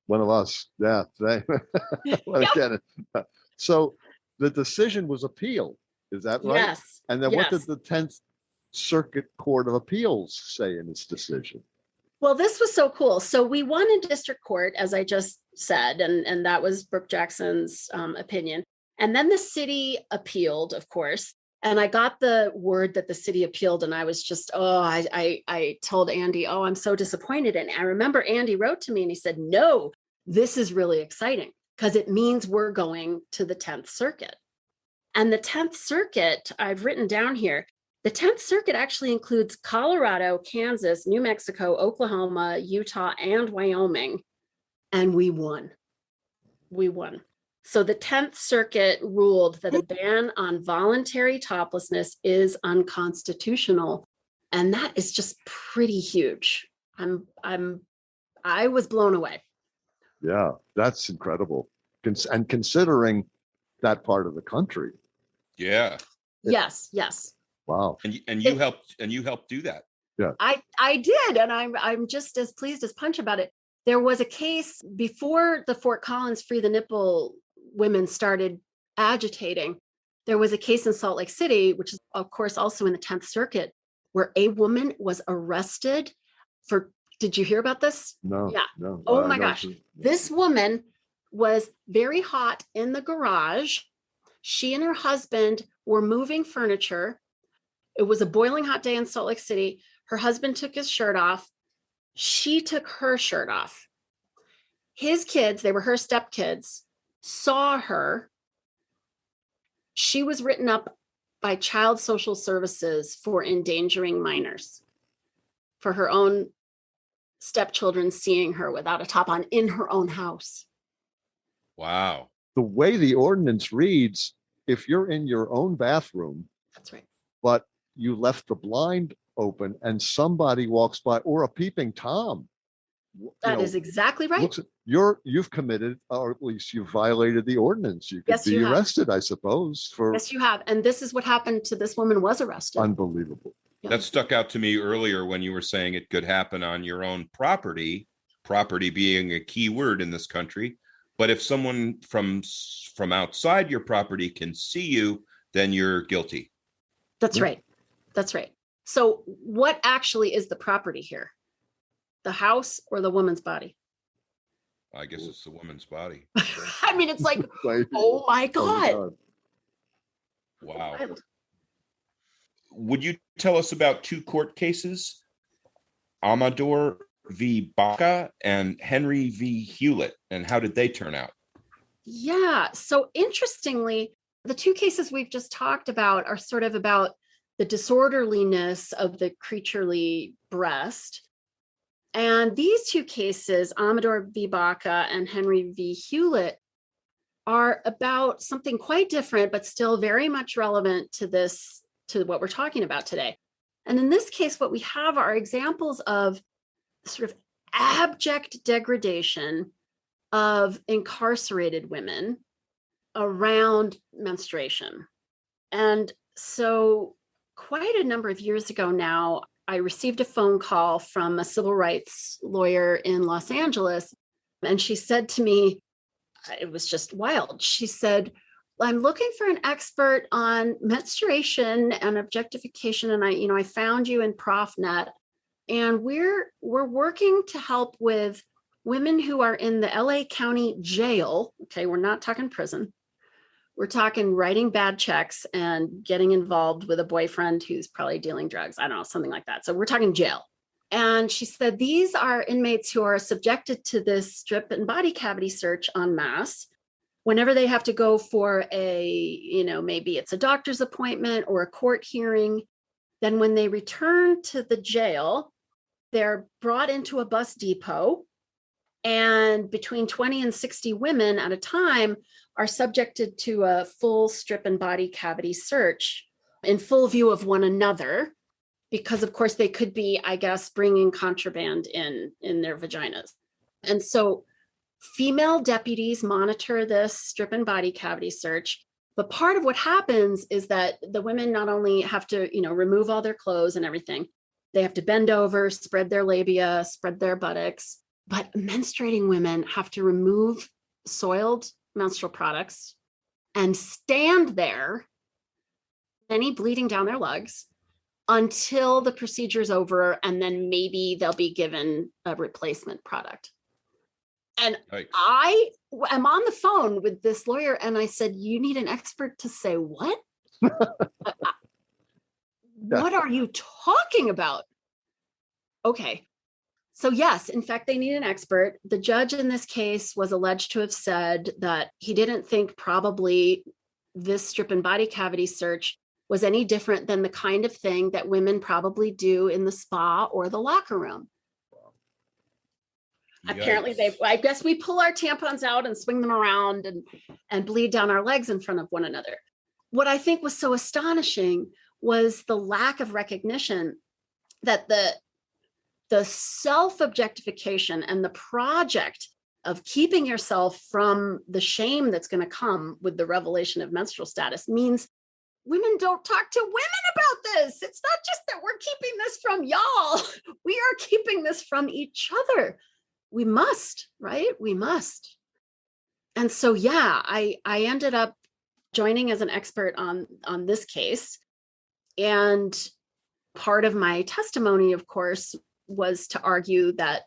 One of us. Yeah. Again, so the decision was appealed. Is that right? Yes. And then what yes. did the 10th Circuit Court of Appeals say in its decision? Well, this was so cool. So we won in district court, as I just said, and that was Brooke Jackson's opinion. And then the city appealed, of course. And I got the word that the city appealed, and I was just, I told Andy, I'm so disappointed. And I remember Andy wrote to me and he said, no, this is really exciting because it means we're going to the 10th Circuit. And the 10th Circuit, I've written down here, the 10th Circuit actually includes Colorado, Kansas, New Mexico, Oklahoma, Utah, and Wyoming. And we won. We won. So the 10th Circuit ruled that a ban on voluntary toplessness is unconstitutional. And that is just pretty huge. I was blown away. Yeah, that's incredible. And considering that part of the country. Yeah. Yes. And Wow. you helped do that. Yeah. I did, and I'm just as pleased as punch about it. There was a case before the Fort Collins Free the Nipple women started agitating. There was a case in Salt Lake City, which is of course also in the 10th Circuit, where a woman was arrested for, did you hear about this? No. Yeah. No. Oh my gosh. This woman was very hot in the garage. She and her husband were moving furniture. It was a boiling hot day in Salt Lake City. Her husband took his shirt off. She took her shirt off. His kids, they were her stepkids, saw her. She was written up by Child Social Services for endangering minors, for her own stepchildren seeing her without a top on in her own house. Wow. The way the ordinance reads, if you're in your own bathroom, That's right. but you left the blind open and somebody walks by, or a peeping Tom. That is exactly right. You've committed, or at least you've violated the ordinance. You could Yes, be you have. arrested, I suppose, for Yes, you have. And this is what happened to this woman, was arrested. unbelievable. Yeah. That stuck out to me earlier when you were saying it could happen on your own property being a key word in this country. But if someone from outside your property can see you, then you're guilty. That's right. That's right. So what actually is the property here? The house or the woman's body? I guess it's the woman's body. I mean, it's like, oh my God. Wow. Wild. Would you tell us about two court cases, Amador v. Baca and Henry v. Hewlett, and how did they turn out? Yeah. So interestingly, the two cases we've just talked about are sort of about the disorderliness of the creaturely breast. And these two cases, Amador v. Baca and Henry v. Hewlett, are about something quite different, but still very much relevant to this to what we're talking about today. And in this case, what we have are examples of sort of abject degradation of incarcerated women around menstruation. And so quite a number of years ago now, I received a phone call from a civil rights lawyer in Los Angeles. And she said to me, it was just wild. She said, I'm looking for an expert on menstruation and objectification. And I found you in ProfNet. And we're working to help with women who are in the LA County jail. Okay, we're not talking prison. We're talking writing bad checks and getting involved with a boyfriend who's probably dealing drugs. I don't know, something like that. So we're talking jail. And she said, these are inmates who are subjected to this strip and body cavity search en masse. Whenever they have to go for maybe it's a doctor's appointment or a court hearing, then when they return to the jail, they're brought into a bus depot, and between 20 and 60 women at a time are subjected to a full strip and body cavity search in full view of one another, because of course they could be, I guess, bringing contraband in their vaginas. And so female deputies monitor this strip and body cavity search. But part of what happens is that the women not only have to, remove all their clothes and everything, they have to bend over, spread their labia, spread their buttocks. But menstruating women have to remove soiled menstrual products and stand there, many bleeding down their legs, until the procedure is over, and then maybe they'll be given a replacement product. And Yikes. I am on the phone with this lawyer, and I said, you need an expert to say what? What are you talking about? Okay. So yes, in fact, they need an expert. The judge in this case was alleged to have said that he didn't think probably this strip and body cavity search was any different than the kind of thing that women probably do in the spa or the locker room. Yikes. Apparently I guess we pull our tampons out and swing them around and bleed down our legs in front of one another. What I think was so astonishing was the lack of recognition that the self-objectification and the project of keeping yourself from the shame that's going to come with the revelation of menstrual status means women don't talk to women about this. It's not just that we're keeping this from y'all. We are keeping this from each other. We must, right? We must. And so, yeah, I ended up joining as an expert on this case. And part of my testimony, of course, was to argue that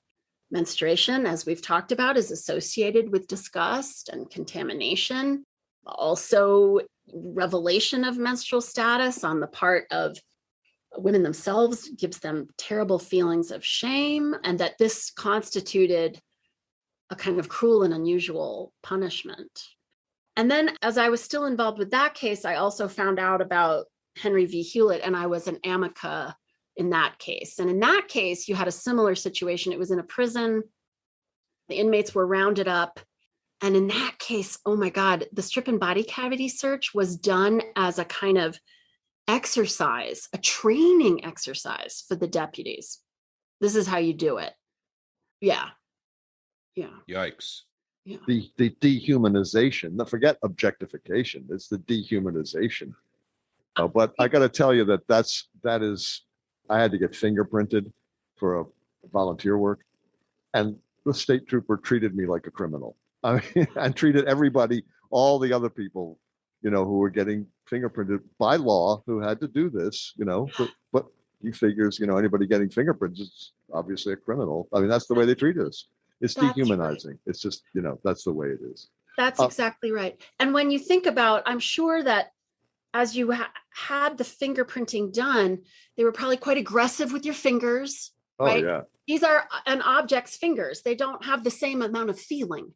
menstruation, as we've talked about, is associated with disgust and contamination. Also, revelation of menstrual status on the part of women themselves gives them terrible feelings of shame, and that this constituted a kind of cruel and unusual punishment. And then as I was still involved with that case, I also found out about Henry v. Hewlett, and I was an amica in that case. And in that case, you had a similar situation. It was in a prison. The inmates were rounded up. And in that case, oh my God, the strip and body cavity search was done as a kind of exercise, a training exercise for the deputies. This is how you do it. Yeah. Yeah. Yikes. Yeah. The dehumanization. Now, forget objectification. It's the dehumanization. But I got to tell you that is. I had to get fingerprinted for a volunteer work, and the state trooper treated me like a criminal. I mean, and treated everybody, all the other people, who were getting fingerprinted by law, who had to do this, but he figures, anybody getting fingerprints is obviously a criminal. I mean, that's the way they treat us. It's That's dehumanizing. right. It's just, that's the way it is. That's exactly right. And when you think about, I'm sure that as you had the fingerprinting done, they were probably quite aggressive with your fingers. Oh, right? yeah. These are an object's fingers. They don't have the same amount of feeling,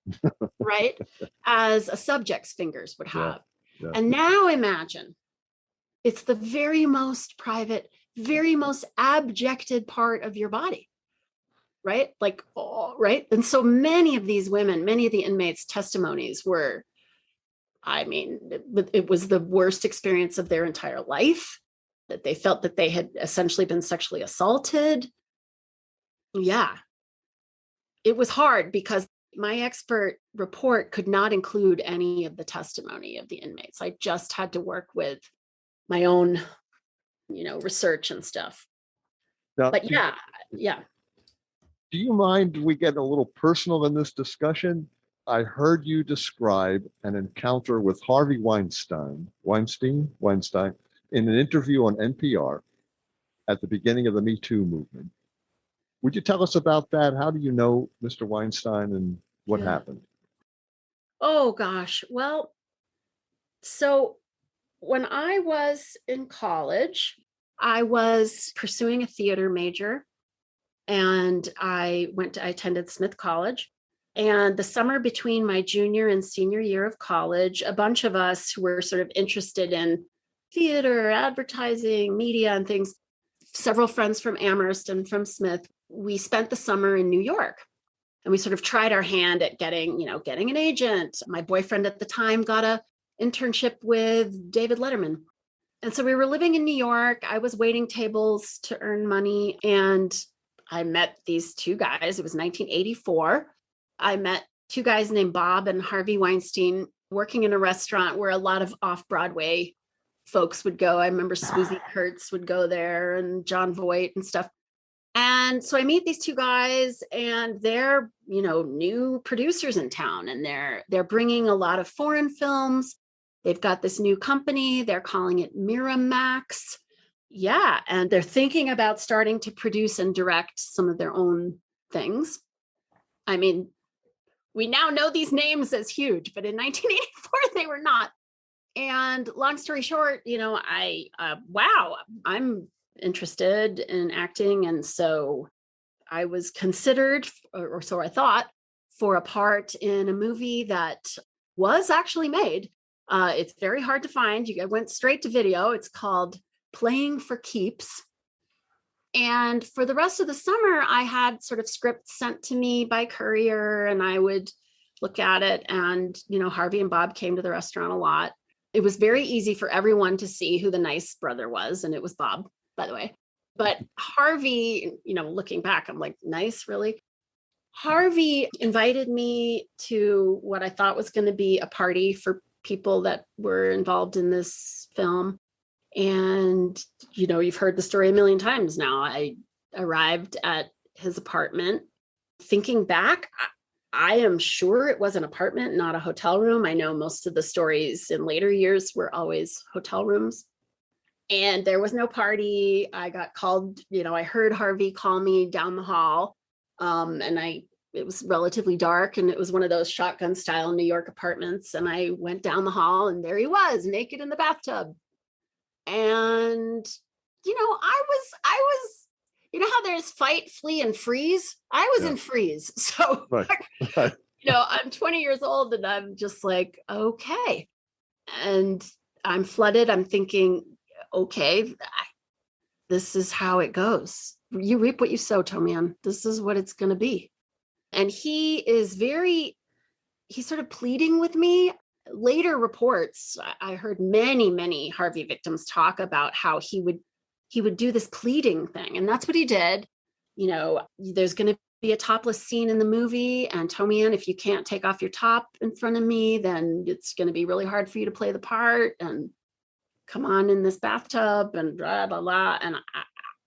right, as a subject's fingers would have. Yeah. And now imagine it's the very most private, very most abjected part of your body, right? Right? And so many of these women, many of the inmates' testimonies were, I mean, it was the worst experience of their entire life. that they felt that they had essentially been sexually assaulted. Yeah. It was hard because my expert report could not include any of the testimony of the inmates. I just had to work with my own, research and stuff. Now, But yeah. do you mind we get a little personal in this discussion? I heard you describe an encounter with Harvey Weinstein in an interview on NPR at the beginning of the Me Too movement. Would you tell us about that? How do you know Mr. Weinstein and what happened? Oh, gosh. Well, so when I was in college, I was pursuing a theater major, and I attended Smith College. And the summer between my junior and senior year of college, a bunch of us who were sort of interested in theater, advertising, media, and things, several friends from Amherst and from Smith, we spent the summer in New York. And we sort of tried our hand at getting an agent. My boyfriend at the time got an internship with David Letterman. And so we were living in New York. I was waiting tables to earn money. And I met these two guys. It was 1984. I met two guys named Bob and Harvey Weinstein working in a restaurant where a lot of off-Broadway folks would go. I remember Swoosie Kurtz would go there and John Voight and stuff. And so I meet these two guys, and they're, new producers in town, and they're bringing a lot of foreign films. They've got this new company. They're calling it Miramax. Yeah. And they're thinking about starting to produce and direct some of their own things. I mean, we now know these names as huge, but in 1984, they were not. And long story short, I'm interested in acting. And so I was considered, or so I thought, for a part in a movie that was actually made. It's very hard to find. I went straight to video. It's called Playing for Keeps. And for the rest of the summer, I had sort of scripts sent to me by courier, and I would look at it. And, Harvey and Bob came to the restaurant a lot. It was very easy for everyone to see who the nice brother was. And it was Bob, by the way. But Harvey, looking back, I'm like, nice, really? Harvey invited me to what I thought was going to be a party for people that were involved in this film. And, you've heard the story a million times now. I arrived at his apartment. Thinking back, I am sure it was an apartment, not a hotel room. I know most of the stories in later years were always hotel rooms. And there was no party. I got called, I heard Harvey call me down the hall. It was relatively dark, and it was one of those shotgun style New York apartments. And I went down the hall, and there he was, naked in the bathtub. And, I was, how there's fight, flee, and freeze? I was in freeze. So, Right. I'm 20 years old, and I'm just like, okay. And I'm flooded. I'm thinking, okay, this is how it goes. You reap what you sow, Tomi-Ann. This is what it's going to be. And he's sort of pleading with me. Later reports, I heard many, many Harvey victims talk about how he would do this pleading thing. And that's what he did. There's going to be a topless scene in the movie. And Tomi-Ann, if you can't take off your top in front of me, then it's going to be really hard for you to play the part. And come on in this bathtub and blah, blah, blah. And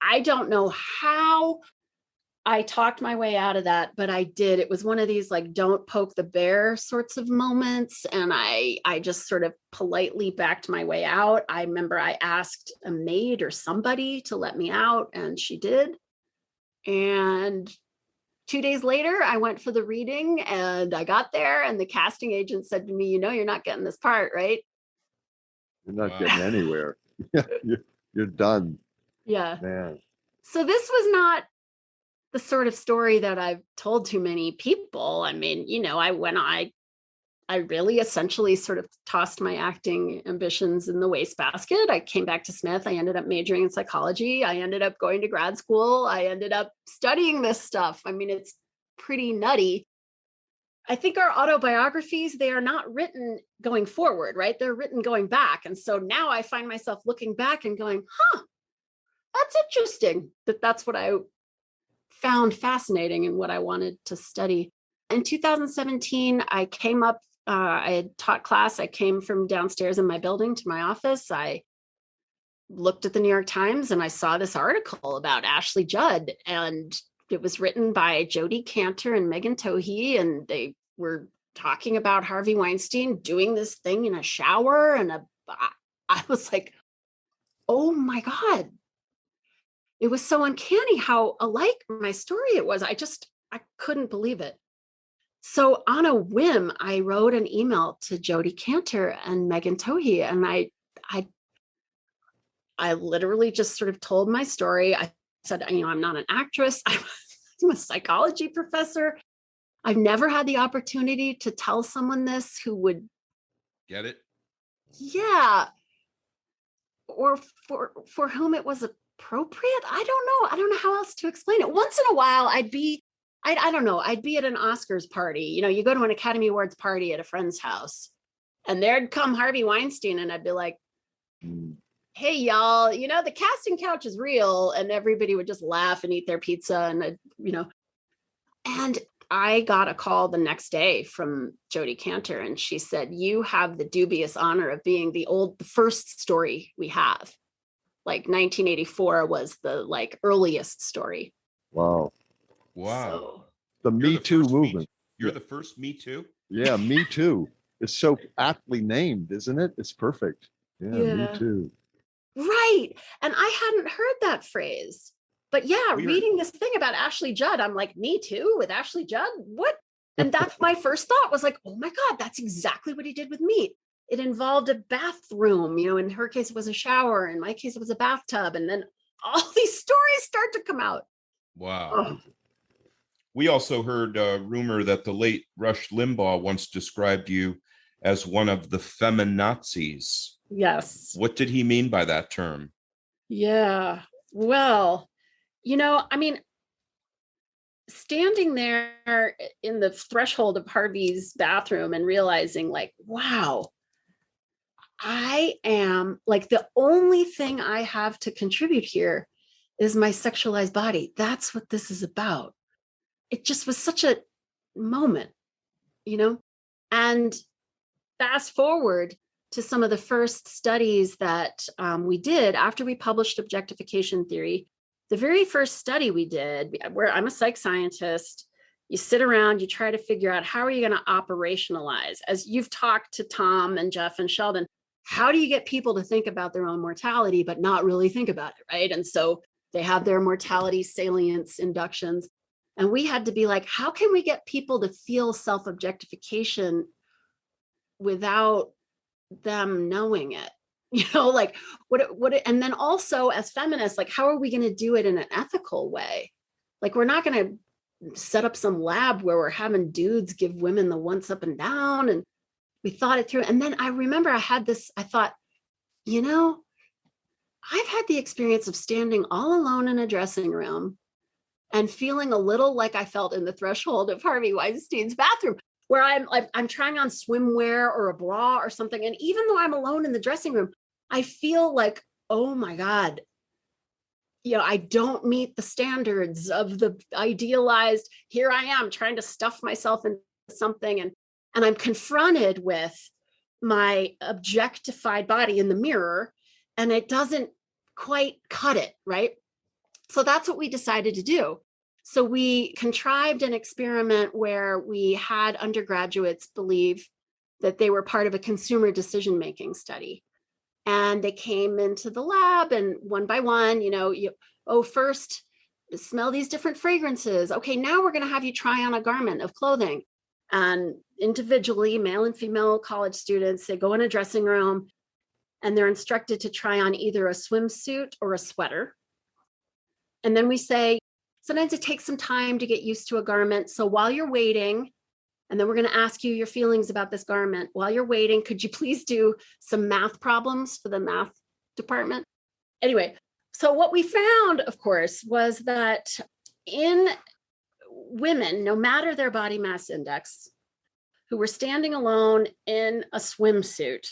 I don't know how I talked my way out of that, but I did. It was one of these like, don't poke the bear sorts of moments. And I just sort of politely backed my way out. I remember I asked a maid or somebody to let me out, and she did. And 2 days later, I went for the reading, and I got there, and the casting agent said to me, you're not getting this part, right? You're not getting anywhere. You're done. Yeah. Man. So this was not the sort of story that I've told to many people. I mean, I really essentially sort of tossed my acting ambitions in the wastebasket. I came back to Smith. I ended up majoring in psychology. I ended up going to grad school. I ended up studying this stuff. I mean, it's pretty nutty. I think our autobiographies, they are not written going forward, right? They're written going back. And so now I find myself looking back and going, that's interesting. That's what I found fascinating and what I wanted to study. In 2017, I came up, I had taught class. I came from downstairs in my building to my office. I looked at the New York Times and I saw this article about Ashley Judd, and it was written by Jodi Kantor and Megan Twohy, and they were talking about Harvey Weinstein doing this thing in a shower. And I was like, oh my God. It was so uncanny how alike my story it was. I couldn't believe it. So on a whim, I wrote an email to Jodi Kantor and Megan Twohy, and I literally just sort of told my story. I said, I'm not an actress. I'm a psychology professor. I've never had the opportunity to tell someone this who would get it. Yeah. Or for whom it was appropriate. I don't know how else to explain it. Once in a while, I'd be at an Oscars party. You go to an Academy Awards party at a friend's house, and there'd come Harvey Weinstein, and I'd be like, hey, y'all, the casting couch is real. And everybody would just laugh and eat their pizza. And, and I got a call the next day from Jodi Kantor, and she said, you have the dubious honor of being the first story we have. Like 1984 was the earliest story. Wow. So, the Me Too movement. You're the first Me Too? Yeah, Me Too. It's so aptly named, isn't it? It's perfect. Yeah, Me Too. Right. And I hadn't heard that phrase. But reading this thing about Ashley Judd, I'm like, Me Too with Ashley Judd? What? And that's my first thought was like, oh my God, that's exactly what he did with me. It involved a bathroom, in her case, it was a shower. In my case, it was a bathtub. And then all these stories start to come out. Wow. Oh. We also heard a rumor that the late Rush Limbaugh once described you as one of the feminazis. Yes. What did he mean by that term? Yeah. Well, standing there in the threshold of Harvey's bathroom and realizing wow, I am the only thing I have to contribute here is my sexualized body. That's what this is about. It just was such a moment, and fast forward to some of the first studies that we did after we published Objectification Theory. The very first study we did, where I'm a psych scientist, you sit around, you try to figure out how are you going to operationalize, as you've talked to Tom and Jeff and Sheldon, how do you get people to think about their own mortality, but not really think about it, right? And so they have their mortality salience inductions. And we had to be like, how can we get people to feel self-objectification without them knowing it? And then also as feminists, how are we going to do it in an ethical way? We're not going to set up some lab where we're having dudes give women the once up and down. And we thought it through. And then I remember I thought, I've had the experience of standing all alone in a dressing room and feeling a little like I felt in the threshold of Harvey Weinstein's bathroom, where I'm trying on swimwear or a bra or something. And even though I'm alone in the dressing room, I feel like, oh my God, I don't meet the standards of the idealized, here I am trying to stuff myself into something. And I'm confronted with my objectified body in the mirror, and it doesn't quite cut it, right? So that's what we decided to do. So we contrived an experiment where we had undergraduates believe that they were part of a consumer decision-making study. And they came into the lab, and one by one, first smell these different fragrances. Okay, now we're going to have you try on a garment of clothing. And individually, male and female college students, they go in a dressing room and they're instructed to try on either a swimsuit or a sweater. And then we say, sometimes it takes some time to get used to a garment. So while you're waiting, and then we're going to ask you your feelings about this garment. While you're waiting, could you please do some math problems for the math department? Anyway, so what we found, of course, was that in women, no matter their body mass index, who were standing alone in a swimsuit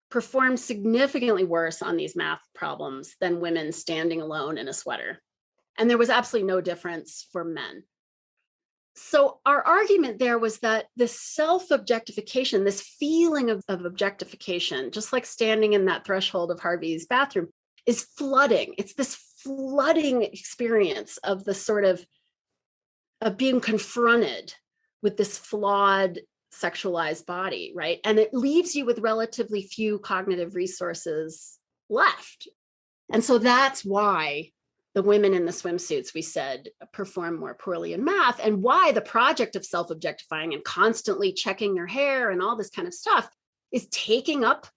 performed significantly worse on these math problems than women standing alone in a sweater. And there was absolutely no difference for men. So our argument there was that this self-objectification, this feeling of objectification, just like standing in that threshold of Harvey's bathroom, is flooding. It's this flooding experience of the sort of being confronted with this flawed sexualized body, right? And it leaves you with relatively few cognitive resources left. And so that's why the women in the swimsuits, we said, perform more poorly in math, and why the project of self-objectifying and constantly checking your hair and all this kind of stuff is taking up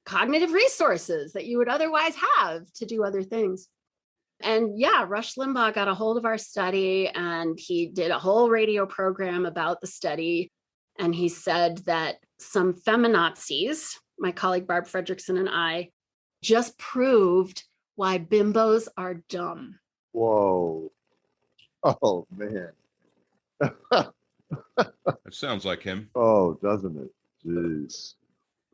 cognitive resources that you would otherwise have to do other things. And yeah, Rush Limbaugh got a hold of our study and he did a whole radio program about the study. And he said that some feminazis, my colleague Barb Fredrickson and I, just proved why bimbos are dumb. Whoa. Oh, man. That sounds like him. Oh, doesn't it? Jeez.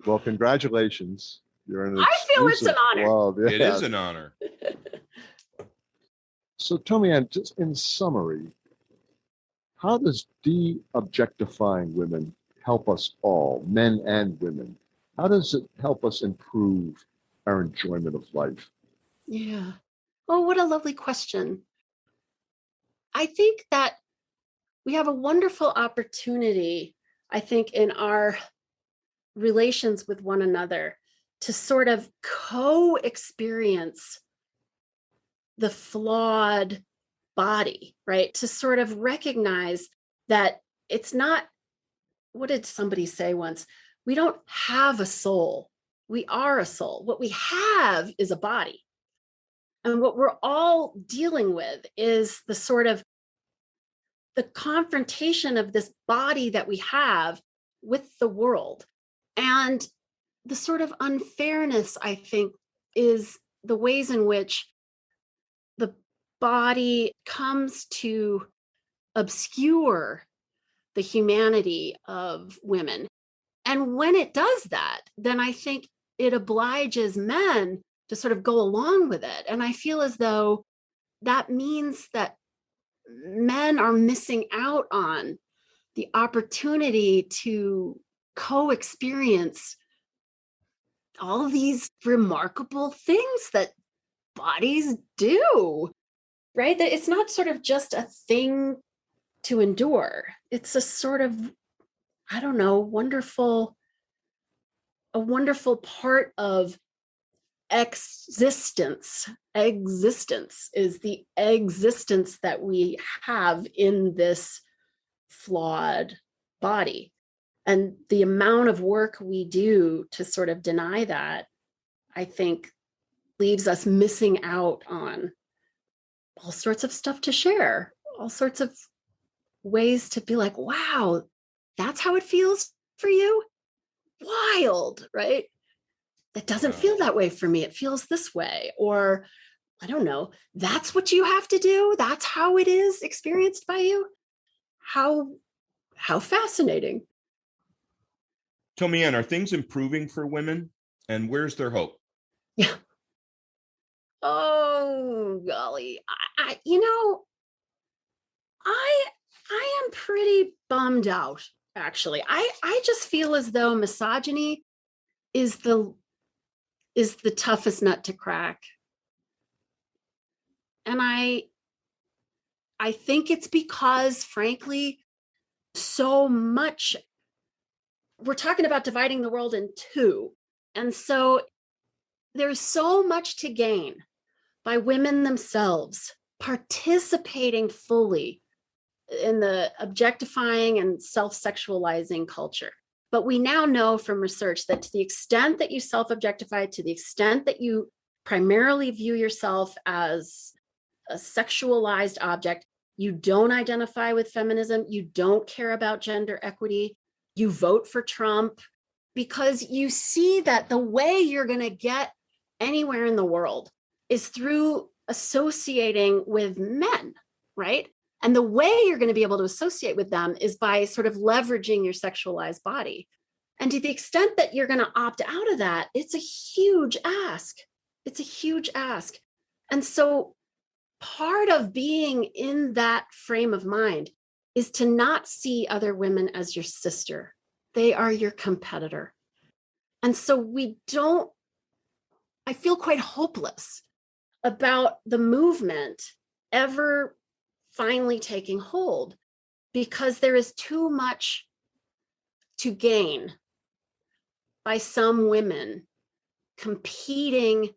Well, congratulations. You're an I feel it's an honor. club. It Yeah. is an honor. So Tomi-Ann, just in summary, how does de-objectifying women help us all, men and women? How does it help us improve our enjoyment of life? Yeah. Oh, what a lovely question. I think that we have a wonderful opportunity, I think, in our relations with one another to sort of co-experience the flawed body, right? To sort of recognize that it's not, what did somebody say once? We don't have a soul. We are a soul. What we have is a body. And what we're all dealing with is the sort of the confrontation of this body that we have with the world. And the sort of unfairness, I think, is the ways in which the body comes to obscure the humanity of women. And when it does that, then I think it obliges men to sort of go along with it. And I feel as though that means that men are missing out on the opportunity to co-experience all of these remarkable things that bodies do, right? That it's not sort of just a thing to endure. It's a sort of, I don't know, a wonderful part of existence. Existence is the existence that we have in this flawed body. And the amount of work we do to sort of deny that, I think, leaves us missing out on all sorts of stuff to share, all sorts of ways to be like, wow, that's how it feels for you? Wild, right? That doesn't feel that way for me. It feels this way. Or, I don't know, that's what you have to do? That's how it is experienced by you? How fascinating. Tomi-Ann, are things improving for women? And where's their hope? Yeah. Oh, golly. I am pretty bummed out, actually. I just feel as though misogyny is the toughest nut to crack. And I think it's because, frankly, so much, we're talking about dividing the world in two. And so there's so much to gain by women themselves participating fully in the objectifying and self-sexualizing culture. But we now know from research that to the extent that you self-objectify, to the extent that you primarily view yourself as a sexualized object, you don't identify with feminism, you don't care about gender equity, you vote for Trump, because you see that the way you're going to get anywhere in the world is through associating with men, right? And the way you're going to be able to associate with them is by sort of leveraging your sexualized body. And to the extent that you're going to opt out of that, it's a huge ask. It's a huge ask. And so part of being in that frame of mind is to not see other women as your sister. They are your competitor. And so I feel quite hopeless about the movement ever finally taking hold, because there is too much to gain by some women competing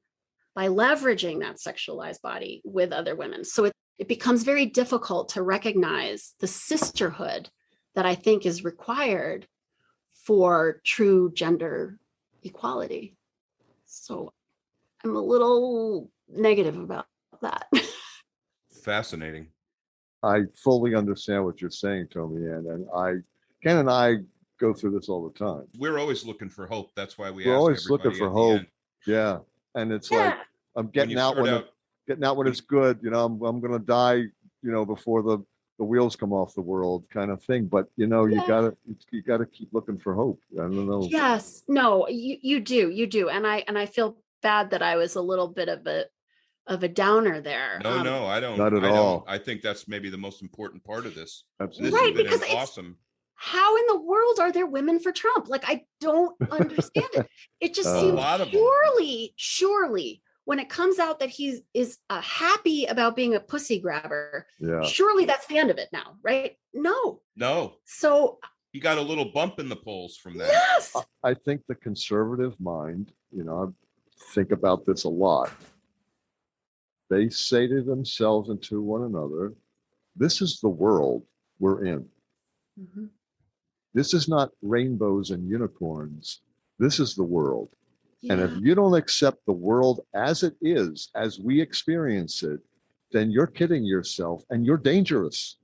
by leveraging that sexualized body with other women. So it becomes very difficult to recognize the sisterhood that I think is required for true gender equality. So I'm a little negative about that. Fascinating. I fully understand what you're saying, Tomi-Ann, and Ken and I go through this all the time. We're always looking for hope. That's why We're ask always looking everybody for at the hope. end. Yeah, and it's Yeah. like I'm getting out when it's good. You know, I'm going to die. You know, before the wheels come off the world, kind of thing. But you know, you gotta keep looking for hope. I don't know. Yes, no, you do, and I feel bad that I was a little bit of a downer there. No, I don't. Not at all. I think that's maybe the most important part of this. Absolutely. This Right, has because been it's awesome. How in the world are there women for Trump? Like, I don't understand it. It just A seems lot of them. surely, when it comes out that he is happy about being a pussy grabber, Yeah. surely that's the end of it now, right? No. So He got a little bump in the polls from that. yes, I think the conservative mind, you know, I think about this a lot. They say to themselves and to one another, this is the world we're in. Mhm. This is not rainbows and unicorns. This is the world. And if Yeah. you don't accept the world as it is, as we experience it, then you're kidding yourself and you're dangerous.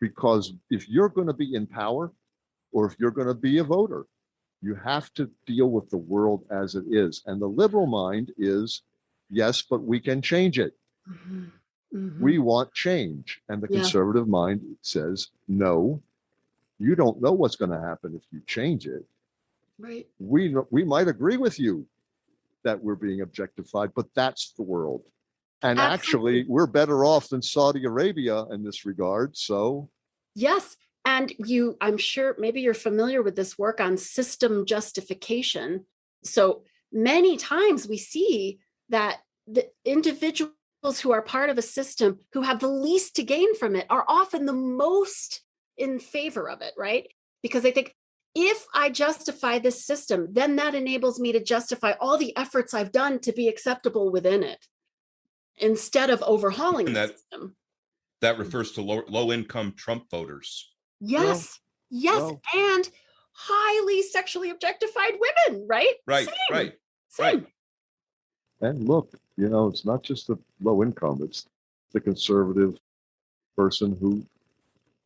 Because if you're going to be in power or if you're going to be a voter, you have to deal with the world as it is. And the liberal mind is, yes, but we can change it. Mhm. Mhm. We want change. And the Yeah. conservative mind says, no, you don't know what's going to happen if you change it. Right. We might agree with you that we're being objectified, but that's the world. And Absolutely. actually, we're better off than Saudi Arabia in this regard. So Yes. And I'm sure maybe you're familiar with this work on system justification. So many times we see that the individuals who are part of a system who have the least to gain from it are often the most in favor of it, right? Because they think, if I justify this system, then that enables me to justify all the efforts I've done to be acceptable within it, instead of overhauling And the that- system. That refers to low-income Trump voters. Yes, yes, well. and highly sexually objectified women, right? Right, Same, right, same. right. and look, you know, it's not just the low income, it's the conservative person who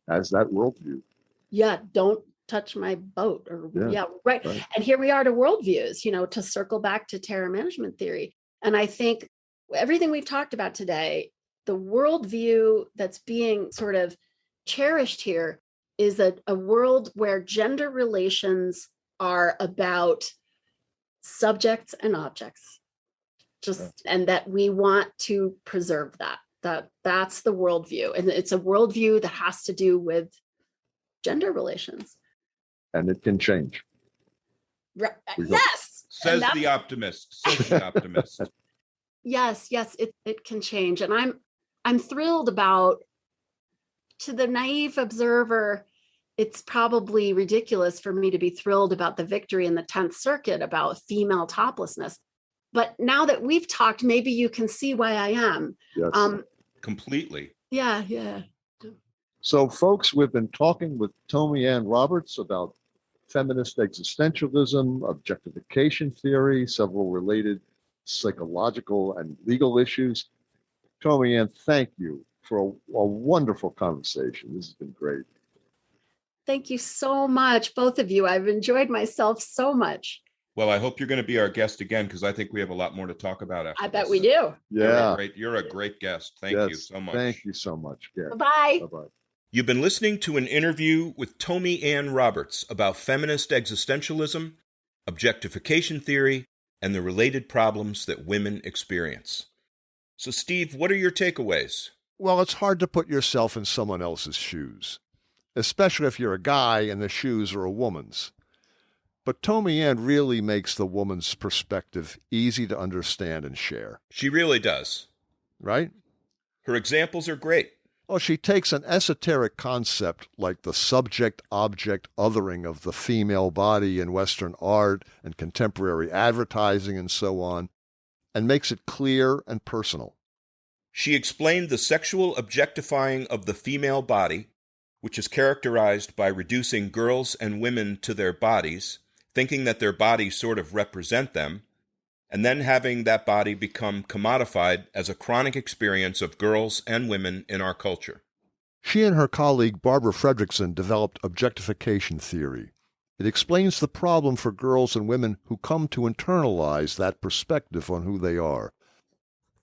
has that worldview. Yeah, don't touch my boat, or Yeah, right. right. And here we are to worldviews, to circle back to terror management theory. And I think everything we've talked about today, the worldview that's being sort of cherished here is a world where gender relations are about subjects and objects, and that we want to preserve that's the worldview, and it's a worldview that has to do with gender relations. And it can change. Right. We hope. Yes. Says the optimist. Says the optimist. Yes, it can change. And I'm thrilled about, to the naive observer, it's probably ridiculous for me to be thrilled about the victory in the 10th Circuit about female toplessness. But now that we've talked, maybe you can see why I am. Yes. Completely. Yeah. So, folks, we've been talking with Tomi-Ann Roberts about feminist existentialism, objectification theory, several related psychological and legal issues. Tomi-Ann, thank you for a wonderful conversation. This has been great. Thank you so much, both of you. I've enjoyed myself so much. Well, I hope you're going to be our guest again, because I think we have a lot more to talk about after I bet this. we do. Yeah. You're a great guest. Thank you Yes. so much. Thank you so much, Gary. Bye-bye. Bye-bye. You've been listening to an interview with Tomi-Ann Roberts about feminist existentialism, objectification theory, and the related problems that women experience. So, Steve, what are your takeaways? Well, it's hard to put yourself in someone else's shoes, especially if you're a guy and the shoes are a woman's. But Tomi-Ann really makes the woman's perspective easy to understand and share. She really does. Right? Her examples are great. Well, she takes an esoteric concept like the subject-object othering of the female body in Western art and contemporary advertising and so on, and makes it clear and personal. She explained the sexual objectifying of the female body, which is characterized by reducing girls and women to their bodies, thinking that their bodies sort of represent them, and then having that body become commodified as a chronic experience of girls and women in our culture. She and her colleague Barbara Fredrickson developed Objectification Theory. It explains the problem for girls and women who come to internalize that perspective on who they are.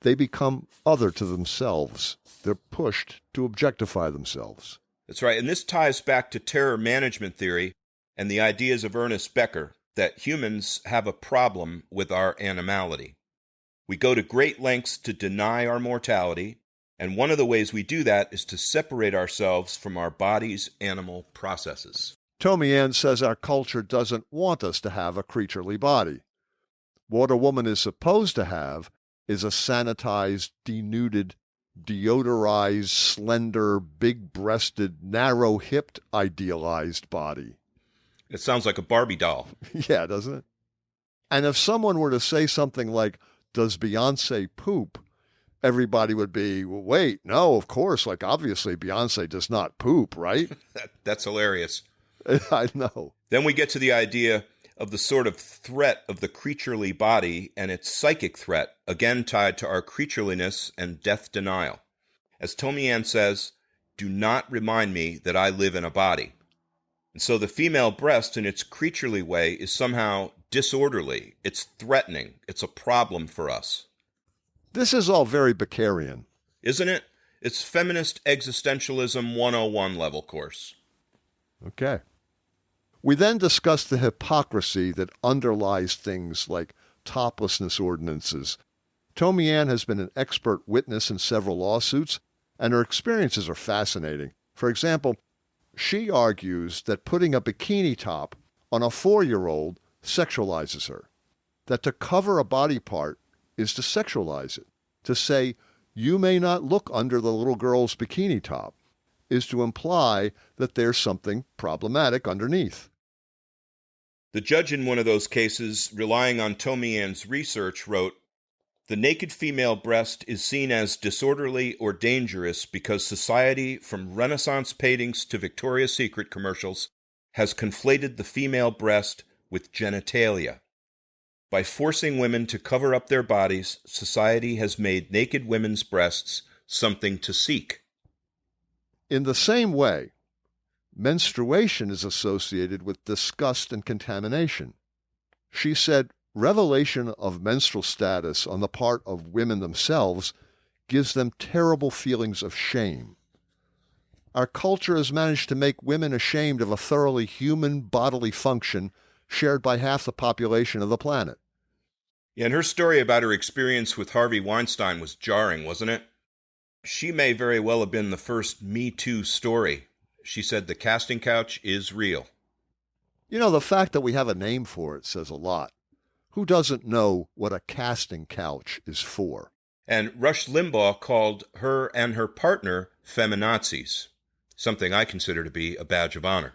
They become other to themselves. They're pushed to objectify themselves. That's right, and this ties back to terror management theory and the ideas of Ernest Becker that humans have a problem with our animality. We go to great lengths to deny our mortality, and one of the ways we do that is to separate ourselves from our body's animal processes. Tomi-Ann says our culture doesn't want us to have a creaturely body. What a woman is supposed to have is a sanitized, denuded, deodorized, slender, big-breasted, narrow-hipped, idealized body. It sounds like a Barbie doll. Yeah, doesn't it? And if someone were to say something like, "Does Beyonce poop?" everybody would be, well, wait, no, of course, like obviously Beyonce does not poop, right? That's hilarious. I know. Then we get to the idea of the sort of threat of the creaturely body and its psychic threat, again tied to our creatureliness and death denial. As Tomi-Ann says, do not remind me that I live in a body. And so the female breast in its creaturely way is somehow disorderly, it's threatening, it's a problem for us. This is all very Beckerian. Isn't it? It's Feminist Existentialism 101 level course. Okay. We then discuss the hypocrisy that underlies things like toplessness ordinances. Tomi-Ann has been an expert witness in several lawsuits, and her experiences are fascinating. For example, she argues that putting a bikini top on a 4-year-old sexualizes her, that to cover a body part is to sexualize it. To say, you may not look under the little girl's bikini top, is to imply that there's something problematic underneath. The judge in one of those cases, relying on Tomi-Ann's research, wrote, "The naked female breast is seen as disorderly or dangerous because society, from Renaissance paintings to Victoria's Secret commercials, has conflated the female breast with genitalia. By forcing women to cover up their bodies, society has made naked women's breasts something to seek." In the same way, menstruation is associated with disgust and contamination. She said, revelation of menstrual status on the part of women themselves gives them terrible feelings of shame. Our culture has managed to make women ashamed of a thoroughly human bodily function shared by half the population of the planet. Yeah, and her story about her experience with Harvey Weinstein was jarring, wasn't it? She may very well have been the first Me Too story. She said the casting couch is real. You know, the fact that we have a name for it says a lot. Who doesn't know what a casting couch is for? And Rush Limbaugh called her and her partner feminazis, something I consider to be a badge of honor.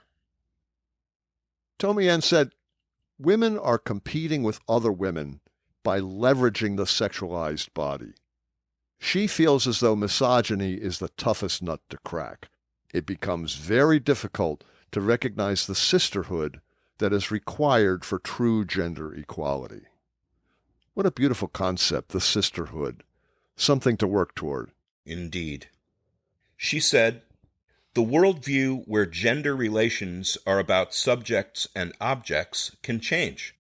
Tomi-Ann said, women are competing with other women by leveraging the sexualized body. She feels as though misogyny is the toughest nut to crack. It becomes very difficult to recognize the sisterhood that is required for true gender equality. What a beautiful concept, the sisterhood. Something to work toward. Indeed. She said, "The worldview where gender relations are about subjects and objects can change.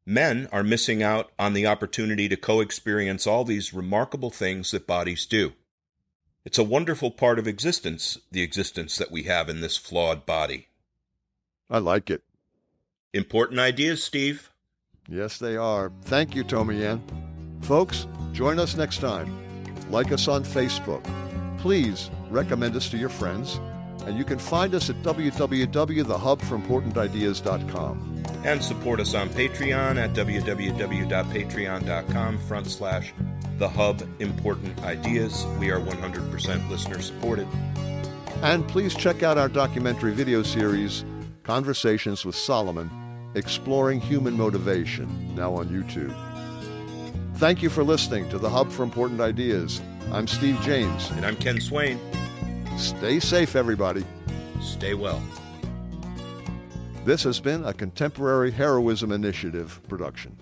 Men are missing out on the opportunity to co-experience all these remarkable things that bodies do. It's a wonderful part of existence, the existence that we have in this flawed body. I like it. Important ideas, Steve. Yes, they are. Thank you, Tomi-Ann. Folks, join us next time. Like us on Facebook. Please recommend us to your friends. And you can find us at www.thehubforimportantideas.com. And support us on Patreon at www.patreon.com/thehubimportantideas. We are 100% listener supported. And please check out our documentary video series, Conversations with Solomon, Exploring Human Motivation, now on YouTube. Thank you for listening to The Hub for Important Ideas. I'm Steve James. And I'm Ken Swain. Stay safe, everybody. Stay well. This has been a Contemporary Heroism Initiative production.